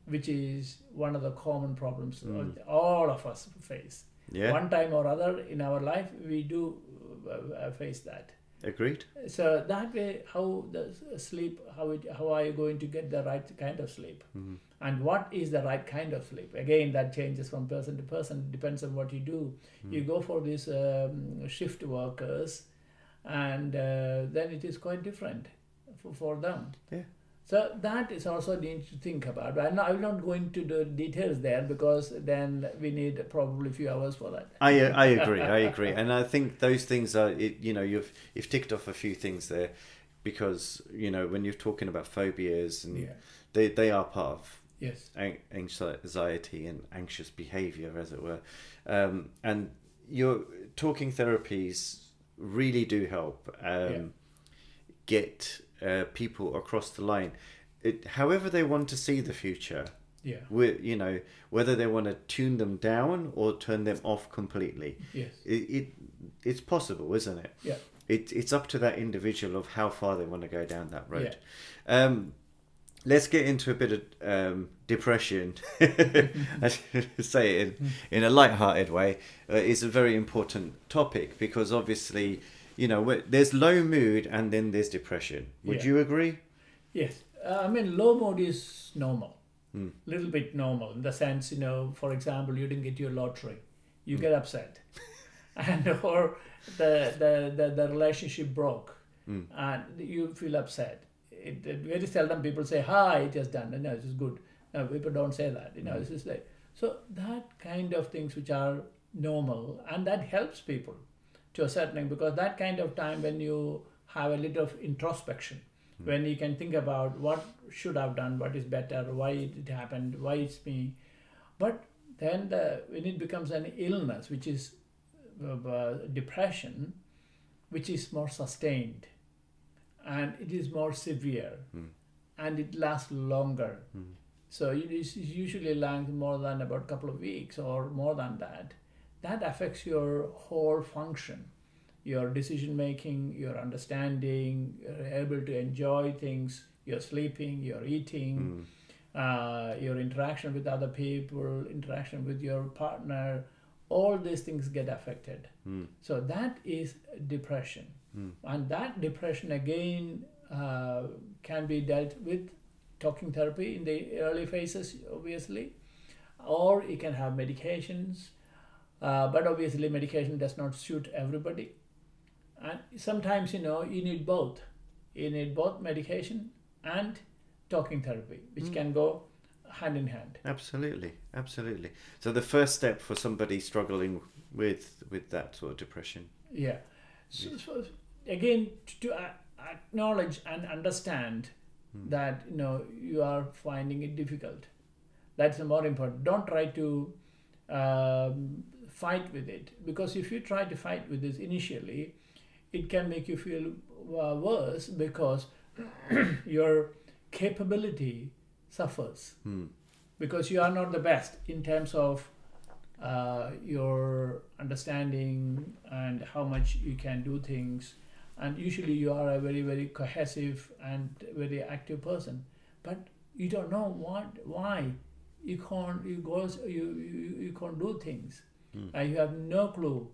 which is one of the common problems all of us face.
Yeah.
One time or other in our life, we do face that.
Agreed.
So that way, how the sleep, how are you going to get the right kind of sleep? And what is the right kind of sleep? Again, that changes from person to person, depends on what you do. You go for these shift workers, and then it is quite different for them.
Yeah.
So that is also need to think about. I will not go into the details there, because then we need probably a few hours for that.
I agree, and I think those things are you've ticked off a few things there, because when you're talking about phobias, and they are part of anxiety and anxious behavior, as it were, and your talking therapies really do help get people across the line, however they want to see the future.
Yeah.
Whether they want to tune them down or turn them off completely.
Yes.
It's possible, isn't it?
Yeah.
It's up to that individual of how far they want to go down that road. Yeah. Let's get into a bit of depression. I should say it in a light-hearted way. It's a very important topic, because obviously, there's low mood and then there's depression. Would you agree?
Yes. Low mood is normal. Little bit normal, in the sense, for example, you didn't get your lottery. You get upset. or the relationship broke, and you feel upset. Very seldom people say, "Hi, it is done." No, this is good. No, people don't say that. It's just like, so that kind of things which are normal, and that helps people to a certain extent, because that kind of time when you have a little of introspection, when you can think about what should have done, what is better, why it happened, why it's me. But then when it becomes an illness, which is depression, which is more sustained, and it is more severe, and it lasts longer. So it is usually lasts more than about a couple of weeks or more than that. That affects your whole function, your decision making, your understanding, you're able to enjoy things, you're sleeping, you're eating, your interaction with other people, interaction with your partner, all these things get affected. So that is depression. And that depression again can be dealt with talking therapy in the early phases, obviously, or you can have medications, but obviously medication does not suit everybody. And sometimes, you need both. You need both medication and talking therapy, which can go hand in hand.
Absolutely. So the first step for somebody struggling with that sort of depression.
Yeah. So again, to acknowledge and understand that, you are finding it difficult. That's the more important. Don't try to fight with it, because if you try to fight with this initially, it can make you feel worse, because your capability suffers, because you are not the best in terms of your understanding and how much you can do things, and usually you are a very, very cohesive and very active person, but you don't know why you can't do things, and you have no clue.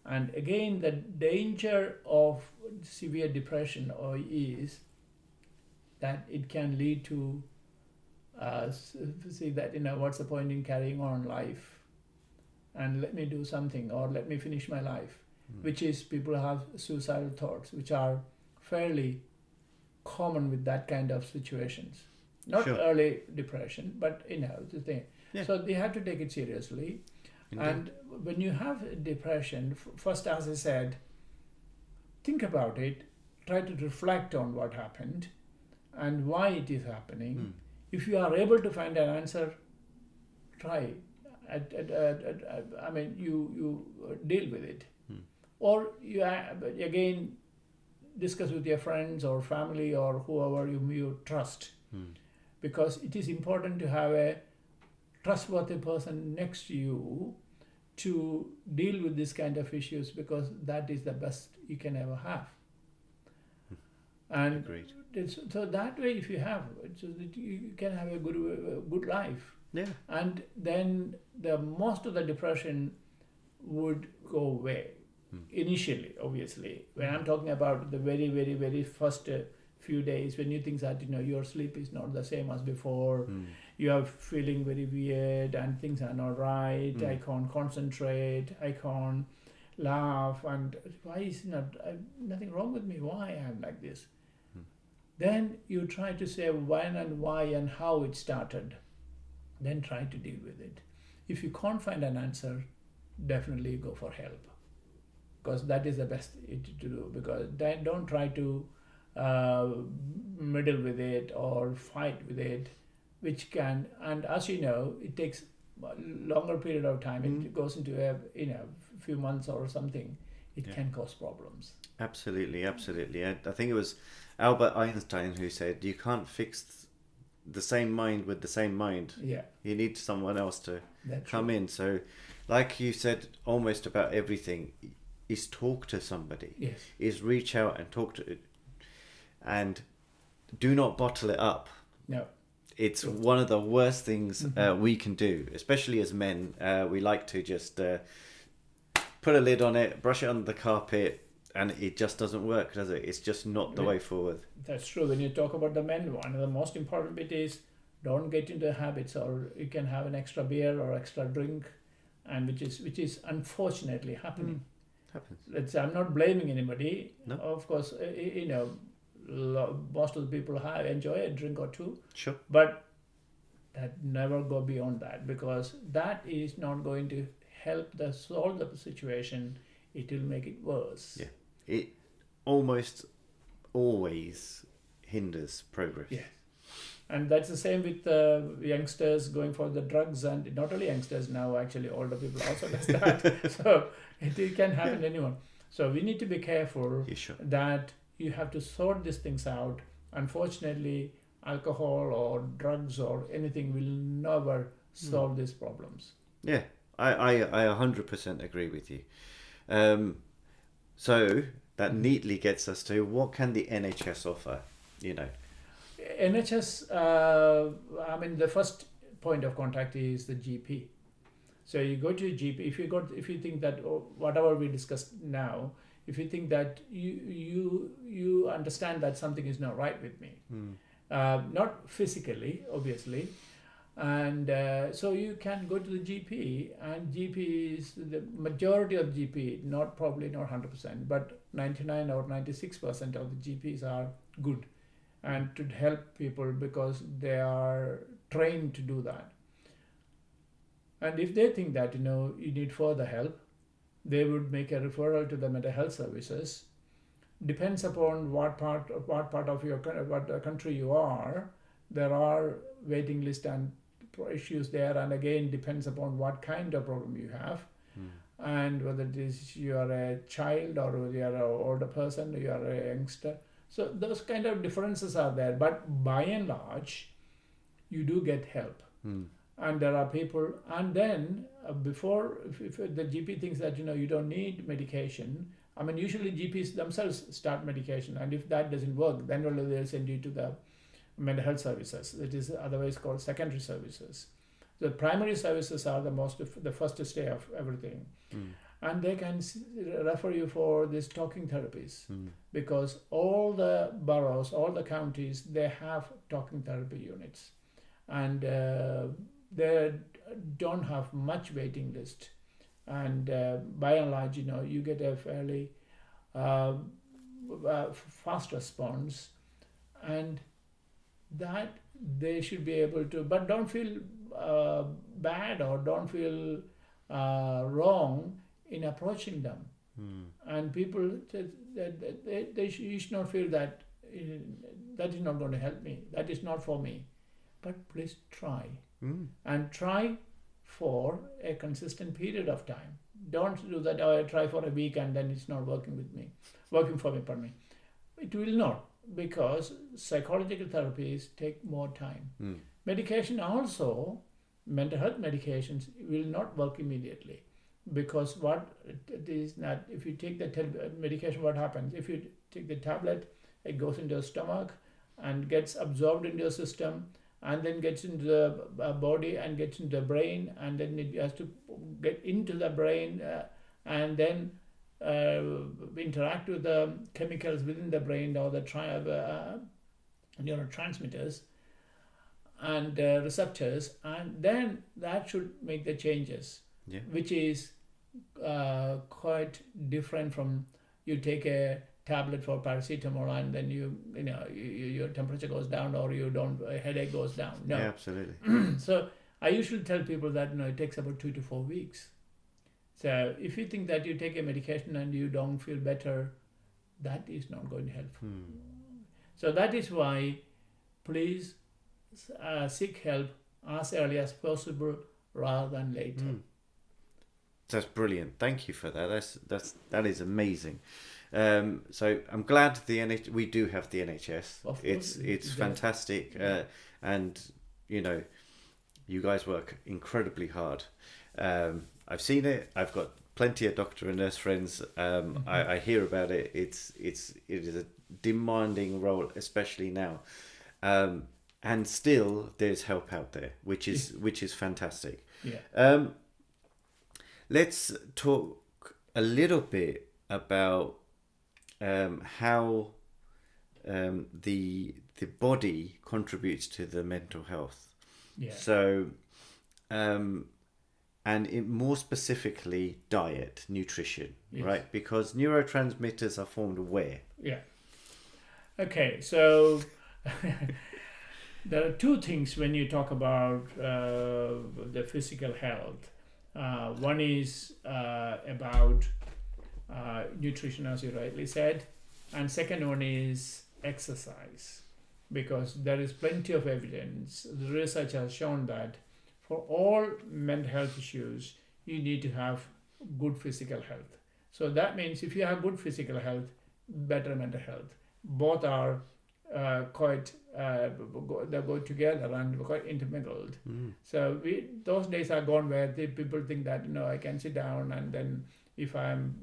And again, the danger of severe depression is that it can lead to see that, what's the point in carrying on life, and let me do something, or let me finish my life, which is, people have suicidal thoughts, which are fairly common with that kind of situations. Not
Sure.
early depression, but the thing.
Yeah.
So they have to take it seriously.
Indeed.
And when you have depression, first, as I said, think about it, try to reflect on what happened and why it is happening. If you are able to find an answer, try. You deal with it. Or you again discuss with your friends or family or whoever you trust. Because it is important to have a trustworthy person next to you to deal with this kind of issues, because that is the best you can ever have. And
Agreed.
so that way, if you have it, so that you can have a good life.
Yeah.
And then most of the depression would go away initially, obviously. When I'm talking about the very, very, very first few days, when you think that your sleep is not the same as before, you are feeling very weird and things are not right, I can't concentrate, I can't laugh, and why is nothing wrong with me, why I am like this? Then you try to say when and why and how it started, then try to deal with it. If you can't find an answer, definitely go for help, because that is the best to do. Because then don't try to meddle with it or fight with it, which can, and as you know, it takes a longer period of time. It goes into a few months or something. It can cause problems.
Absolutely. I think it was Albert Einstein who said, you can't fix the same mind with the same mind.
Yeah.
You need someone else to
That's
come
true.
in. So, like you said, almost about everything is talk to somebody.
Yes.
Is reach out and talk to, and do not bottle it up.
No.
It's one of the worst things we can do, especially as men. We like to just put a lid on it, brush it under the carpet, and it just doesn't work, does it? It's just not the way forward.
That's true. When you talk about the men, one of the most important bit is don't get into habits, or you can have an extra beer or extra drink, and which is unfortunately happening.
Happens.
I'm not blaming anybody.
No.
Of course, most of the people enjoy a drink or two.
Sure.
But that never go beyond that, because that is not going to help solve the situation. It will make it worse.
Yeah. It almost always hinders progress.
Yes. And that's the same with youngsters going for the drugs, and not only youngsters now, actually older people also does that. So it can happen to anyone. So we need to be careful that you have to sort these things out. Unfortunately, alcohol or drugs or anything will never solve these problems.
Yeah, I 100% agree with you. So that neatly gets us to, what can the NHS offer?
NHS, the first point of contact is the GP. So you go to a GP. If you think that whatever we discussed now, if you think that you understand that something is not right with me, not physically, obviously, and so you can go to the GP, and GP is the majority of GP, probably not 100%, but 99 or 96% of the GPs are good and to help people, because they are trained to do that. And if they think that you need further help, they would make a referral to the mental health services. Depends upon what part of your what country you are. There are waiting list and issues there, and again depends upon what kind of problem you have, and whether it is you are a child or whether you are an older person, or you are a youngster. So those kind of differences are there, but by and large, you do get help. And there are people, and then before, if the GP thinks that you don't need medication, I mean, usually GPs themselves start medication, and if that doesn't work, then only they'll send you to the mental health services. It is otherwise called secondary services. The primary services are the first stay of everything, and they can refer you for these talking therapies because all the boroughs, all the counties, they have talking therapy units, and they don't have much waiting list, and by and large, you get a fairly fast response, and that they should be able to, but don't feel bad or don't feel wrong in approaching them. And people, you should not feel that that is not going to help me, that is not for me, but please try. And try for a consistent period of time. Don't do that, I try for a week and then it's not working for me, pardon me. It will not, because psychological therapies take more time. Medication also, mental health medications will not work immediately, because what it is that if you take the medication, what happens? If you take the tablet, it goes into your stomach and gets absorbed into your system, and then gets into the body and gets into the brain, and then it has to get into the brain and then interact with the chemicals within the brain or the neurotransmitters and receptors, and then that should make the changes, which is quite different from you take a tablet for paracetamol and then your temperature goes down, or a headache goes down. No.
Yeah, absolutely.
So I usually tell people that it takes about 2 to 4 weeks. So if you think that you take a medication and you don't feel better, that is not going to help. So that is why please seek help as early as possible rather than later.
That's brilliant. Thank you for that. That is amazing. So I'm glad we do have the NHS.
Of course,
it's fantastic, and you guys work incredibly hard. I've seen it. I've got plenty of doctor and nurse friends. I hear about it. It is a demanding role, especially now, and still there's help out there, which is fantastic. Let's talk a little bit about how the body contributes to the mental health. So, and more specifically, diet, nutrition, right? Because neurotransmitters are formed where?
Okay, so there are two things when you talk about the physical health. One is about nutrition, as you rightly said, and second one is exercise, because there is plenty of evidence. The research has shown that for all mental health issues, you need to have good physical health. So that means if you have good physical health, better mental health. Both are quite they go together and quite intermingled. So those days are gone where people think that I can sit down and then if I'm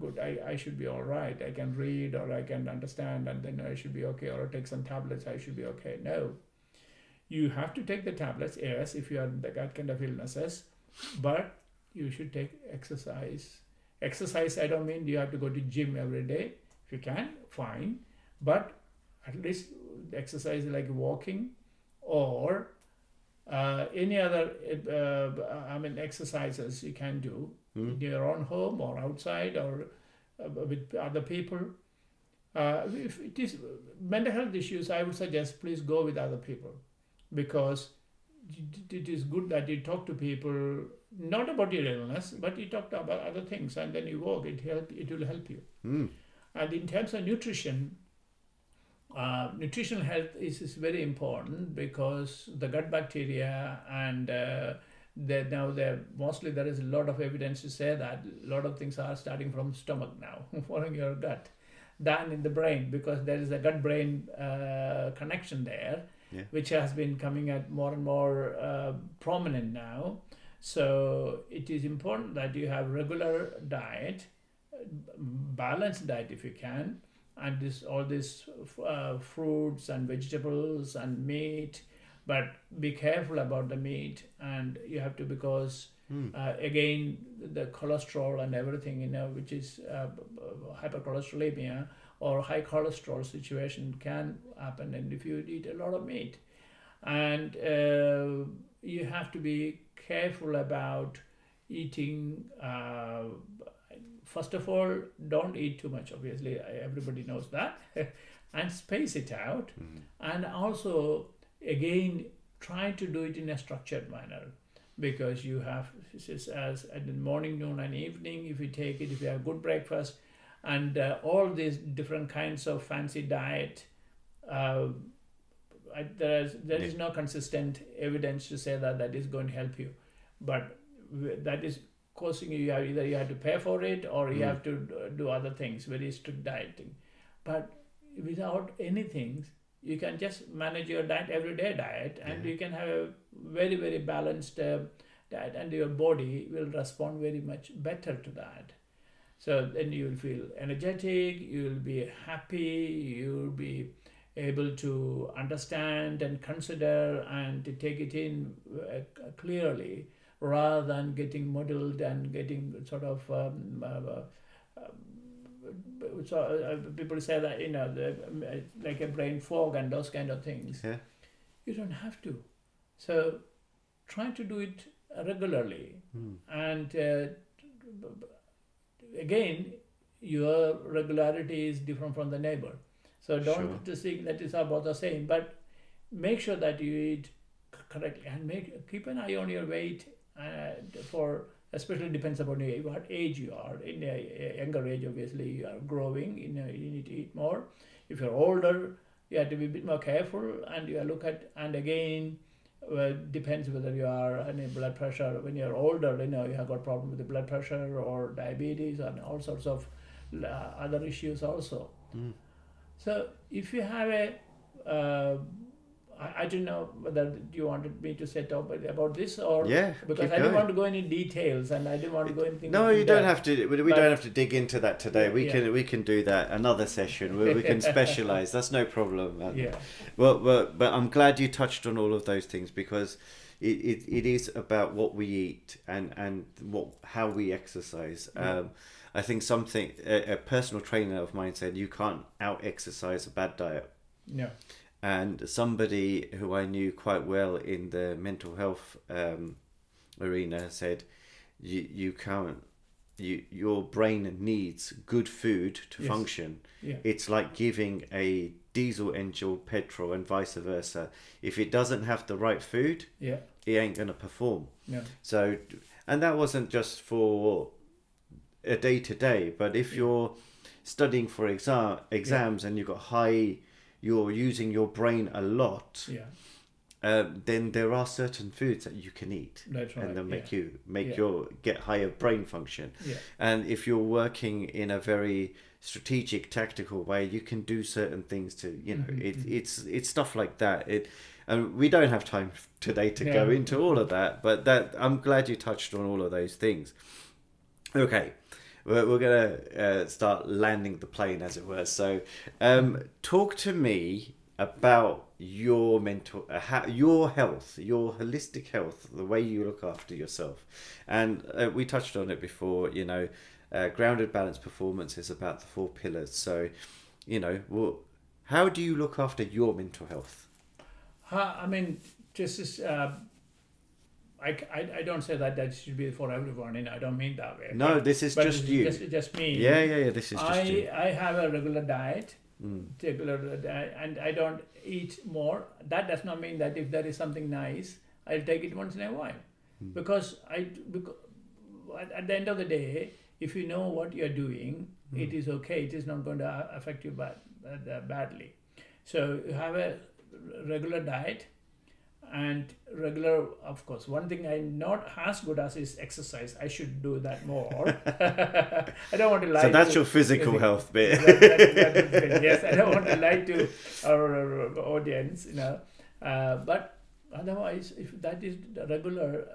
good, I should be all right. I can read or I can understand and then I should be okay, or take some tablets, I should be okay. No, you have to take the tablets, yes, if you have that kind of illnesses, but you should take exercise. Exercise, I don't mean you have to go to gym every day. If you can, fine, but at least exercise like walking or any other exercises you can do in your own home or outside or with other people. If it is mental health issues, I would suggest please go with other people, because it is good that you talk to people not about your illness, but you talk about other things and then you walk. It will help you. And in terms of nutrition, nutritional health is very important, because the gut bacteria and mostly there is a lot of evidence to say that a lot of things are starting from stomach now, following your gut, than in the brain, because there is a gut-brain connection there, which has been coming at more and more prominent now. So it is important that you have regular diet, balanced diet if you can, and all this fruits and vegetables and meat, but be careful about the meat, and you have to, because again, the cholesterol and everything, which is hypercholesterolemia or high cholesterol situation can happen, and if you eat a lot of meat, and you have to be careful about eating. First of all, don't eat too much. Obviously, everybody knows that, and space it out, and also again try to do it in a structured manner, because you have as at the morning, noon, and evening. If you take it, if you have good breakfast, and all these different kinds of fancy diet, there is no consistent evidence to say that is going to help you, but that is causing you either you have to pay for it, or you have to do other things, very strict dieting. But without anything, you can just manage your diet, everyday diet, and you can have a very, very balanced diet, and your body will respond very much better to that. So then you will feel energetic, you will be happy, you will be able to understand and consider and to take it in clearly, rather than getting muddled and getting sort of people say that like a brain fog and those kind of things. You don't have to. So try to do it regularly, and again, your regularity is different from the neighbor. So don't just think that is about the same, but make sure that you eat correctly, and keep an eye on your weight. Especially depends upon what age you are. In a younger age, obviously you are growing. You need to eat more. If you're older, you have to be a bit more careful, and you look at, and again, depends whether you are any blood pressure. When you're older, you have got problem with the blood pressure or diabetes and all sorts of other issues also. So if you have a I don't know whether you wanted me to set up about this, or because I didn't want to go into details, and I didn't want to go anything.
No, you don't have to. We don't have to dig into that today. We can do that another session where we can specialize. That's no problem. But I'm glad you touched on all of those things, because it is about what we eat and how we exercise. I think a personal trainer of mine said you can't out exercise a bad diet.
No.
And somebody who I knew quite well in the mental health arena said, you can't. Your brain needs good food to function. It's like giving a diesel engine petrol and vice versa. If it doesn't have the right food, it ain't going to perform. So, and that wasn't just for a day to day, but if you're studying for exams and you've got you're using your brain a lot, then there are certain foods that you can eat.
That's right.
And they'll get higher brain function. And if you're working in a very strategic, tactical way, you can do certain things to, it's stuff like that. And we don't have time today to go into all of that, but I'm glad you touched on all of those things. Okay. We're going to start landing the plane, as it were. So talk to me about your your health, your holistic health, the way you look after yourself. And we touched on it before, grounded, balanced performance is about the 4 pillars. So, how do you look after your mental health?
I mean, just as... I don't say that should be for everyone, I don't mean that way.
No, this is just you.
Just me.
Yeah. This is just you.
I have a regular diet, and I don't eat more. That does not mean that if there is something nice, I'll take it once in a while, because at the end of the day, if you know what you're doing, it is okay. It is not going to affect you badly. So you have a regular diet. And regular, of course, one thing I'm not as good as is exercise. I should do that more. I don't want to lie.
So that's your physical health bit.
Yes, I don't want to lie to our audience, But otherwise, if that is regular,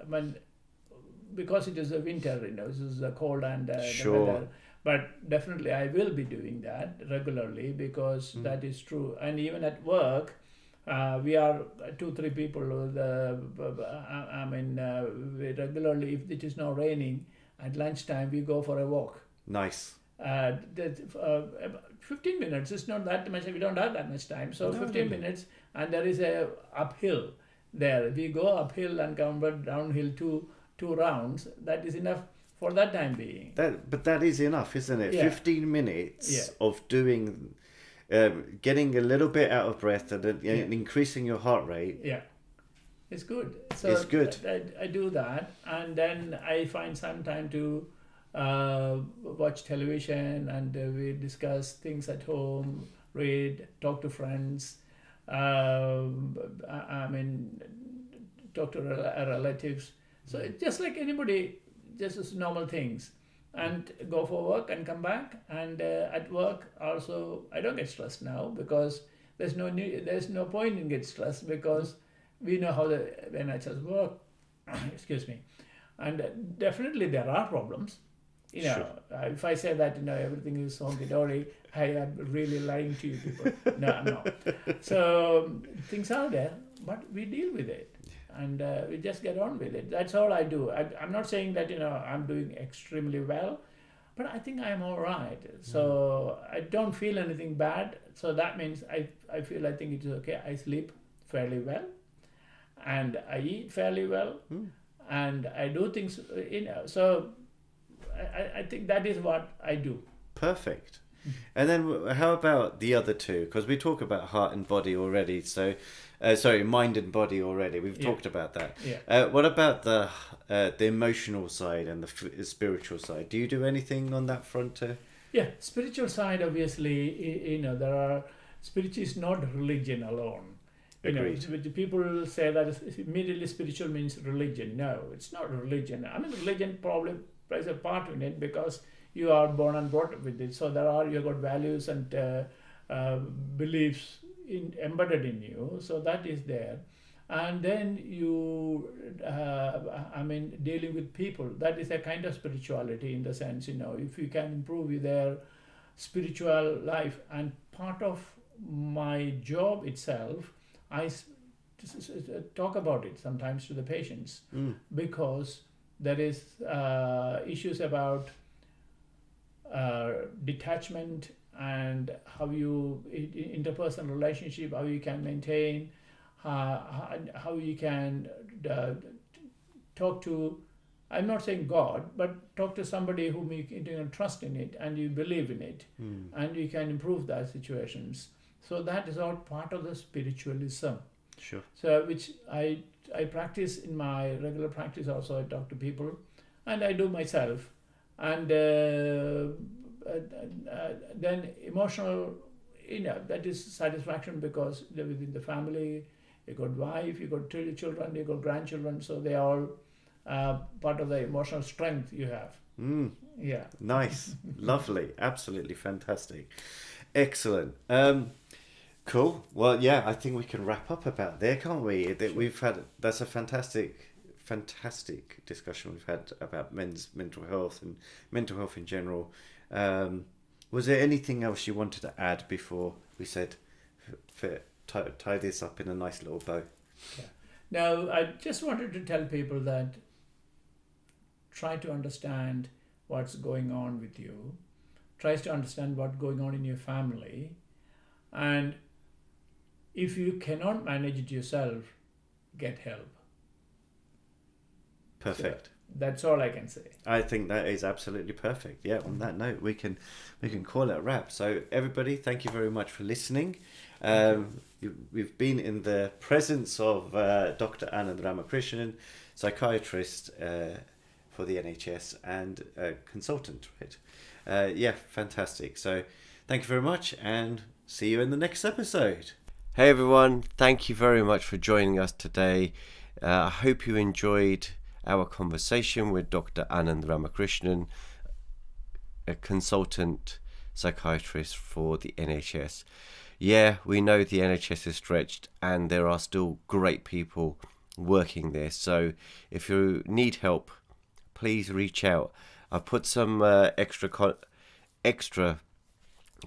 because it is a winter, this is a cold and the weather. But definitely I will be doing that regularly, because that is true. And even at work, we are 2-3 people. We regularly, if it is not raining, at lunchtime we go for a walk.
Nice.
15 minutes. It's not that much. We don't have that much time. So
No,
15
no.
minutes, and there is a uphill there. We go uphill and come back downhill two rounds. That is enough for that time being.
But that is enough, isn't it?
Yeah.
15 minutes
Yeah.
of doing, getting a little bit out of breath and increasing your heart rate.
Yeah, it's good. So
It's good.
I do that, and then I find some time to watch television, and we discuss things at home, read, talk to friends. Talk to relatives. So it's just like anybody, just as normal things, and go for work and come back. And at work also, I don't get stressed now, because there's no point in get stressed, because we know how the NHS work. Excuse me. And definitely there are problems.
Sure.
If I say that everything is honky dory, I am really lying to you people. No, I'm not. So things are there, but we deal with it, and we just get on with it. That's all I do. I'm not saying that I'm doing extremely well, but I think I'm all right. So I don't feel anything bad. So that means I think it is okay. I sleep fairly well, and I eat fairly well, and I do things. So I think that is what I do.
Perfect. And then how about the other two? Because we talk about heart and body already. So, mind and body already. We've talked about that.
Yeah.
What about the emotional side and the spiritual side? Do you do anything on that front too?
Yeah, spiritual side, obviously, there are, spiritual is not religion alone.
Agreed.
People say that immediately spiritual means religion. No, it's not religion. I mean, religion probably plays a part in it, because you are born and brought up with it. So you've got values and beliefs embedded in you. So that is there. And then you, dealing with people, that is a kind of spirituality, in the sense, if you can improve their spiritual life. And part of my job itself, I talk about it sometimes to the patients, because there is issues about detachment, and how you interpersonal relationship, how you can maintain, how you can talk to, I'm not saying God, but talk to somebody whom you can trust in it, and you believe in it, and you can improve that situations. So that is all part of the spiritualism.
Sure.
So which I practice in my regular practice. Also I talk to people, and I do myself. And then emotional, that is satisfaction, because within the family, you got wife, you got children, you got grandchildren, so they are all part of the emotional strength you have. Yeah.
Nice. Lovely. Absolutely fantastic. Excellent. Cool. Well, yeah, I think we can wrap up about there, can't we? That that's a fantastic discussion we've had about men's mental health and mental health in general. Was there anything else you wanted to add before we said tie this up in a nice little bow?
Yeah. Now, I just wanted to tell people that try to understand what's going on with you. Try to understand what's going on in your family. And if you cannot manage it yourself, get help.
Perfect.
So that's all I can say.
I think that is absolutely perfect. Yeah, on that note, we can call it a wrap. So everybody, thank you very much for listening. We've been in the presence of Dr Anand Ramakrishnan, psychiatrist for the NHS and consultant, right? Yeah, fantastic. So thank you very much, and see you in the next episode.
Hey everyone, thank you very much for joining us today. I hope you enjoyed our conversation with Dr Anand Ramakrishnan, a consultant psychiatrist for the NHS. Yeah, we know the NHS is stretched and there are still great people working there. So if you need help, please reach out. I've put some extra extra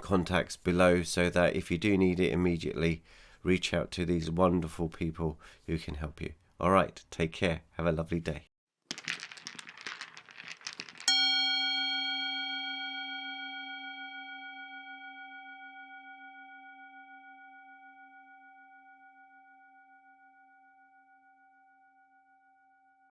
contacts below, so that if you do need it immediately, reach out to these wonderful people who can help you. All right, take care. Have a lovely day.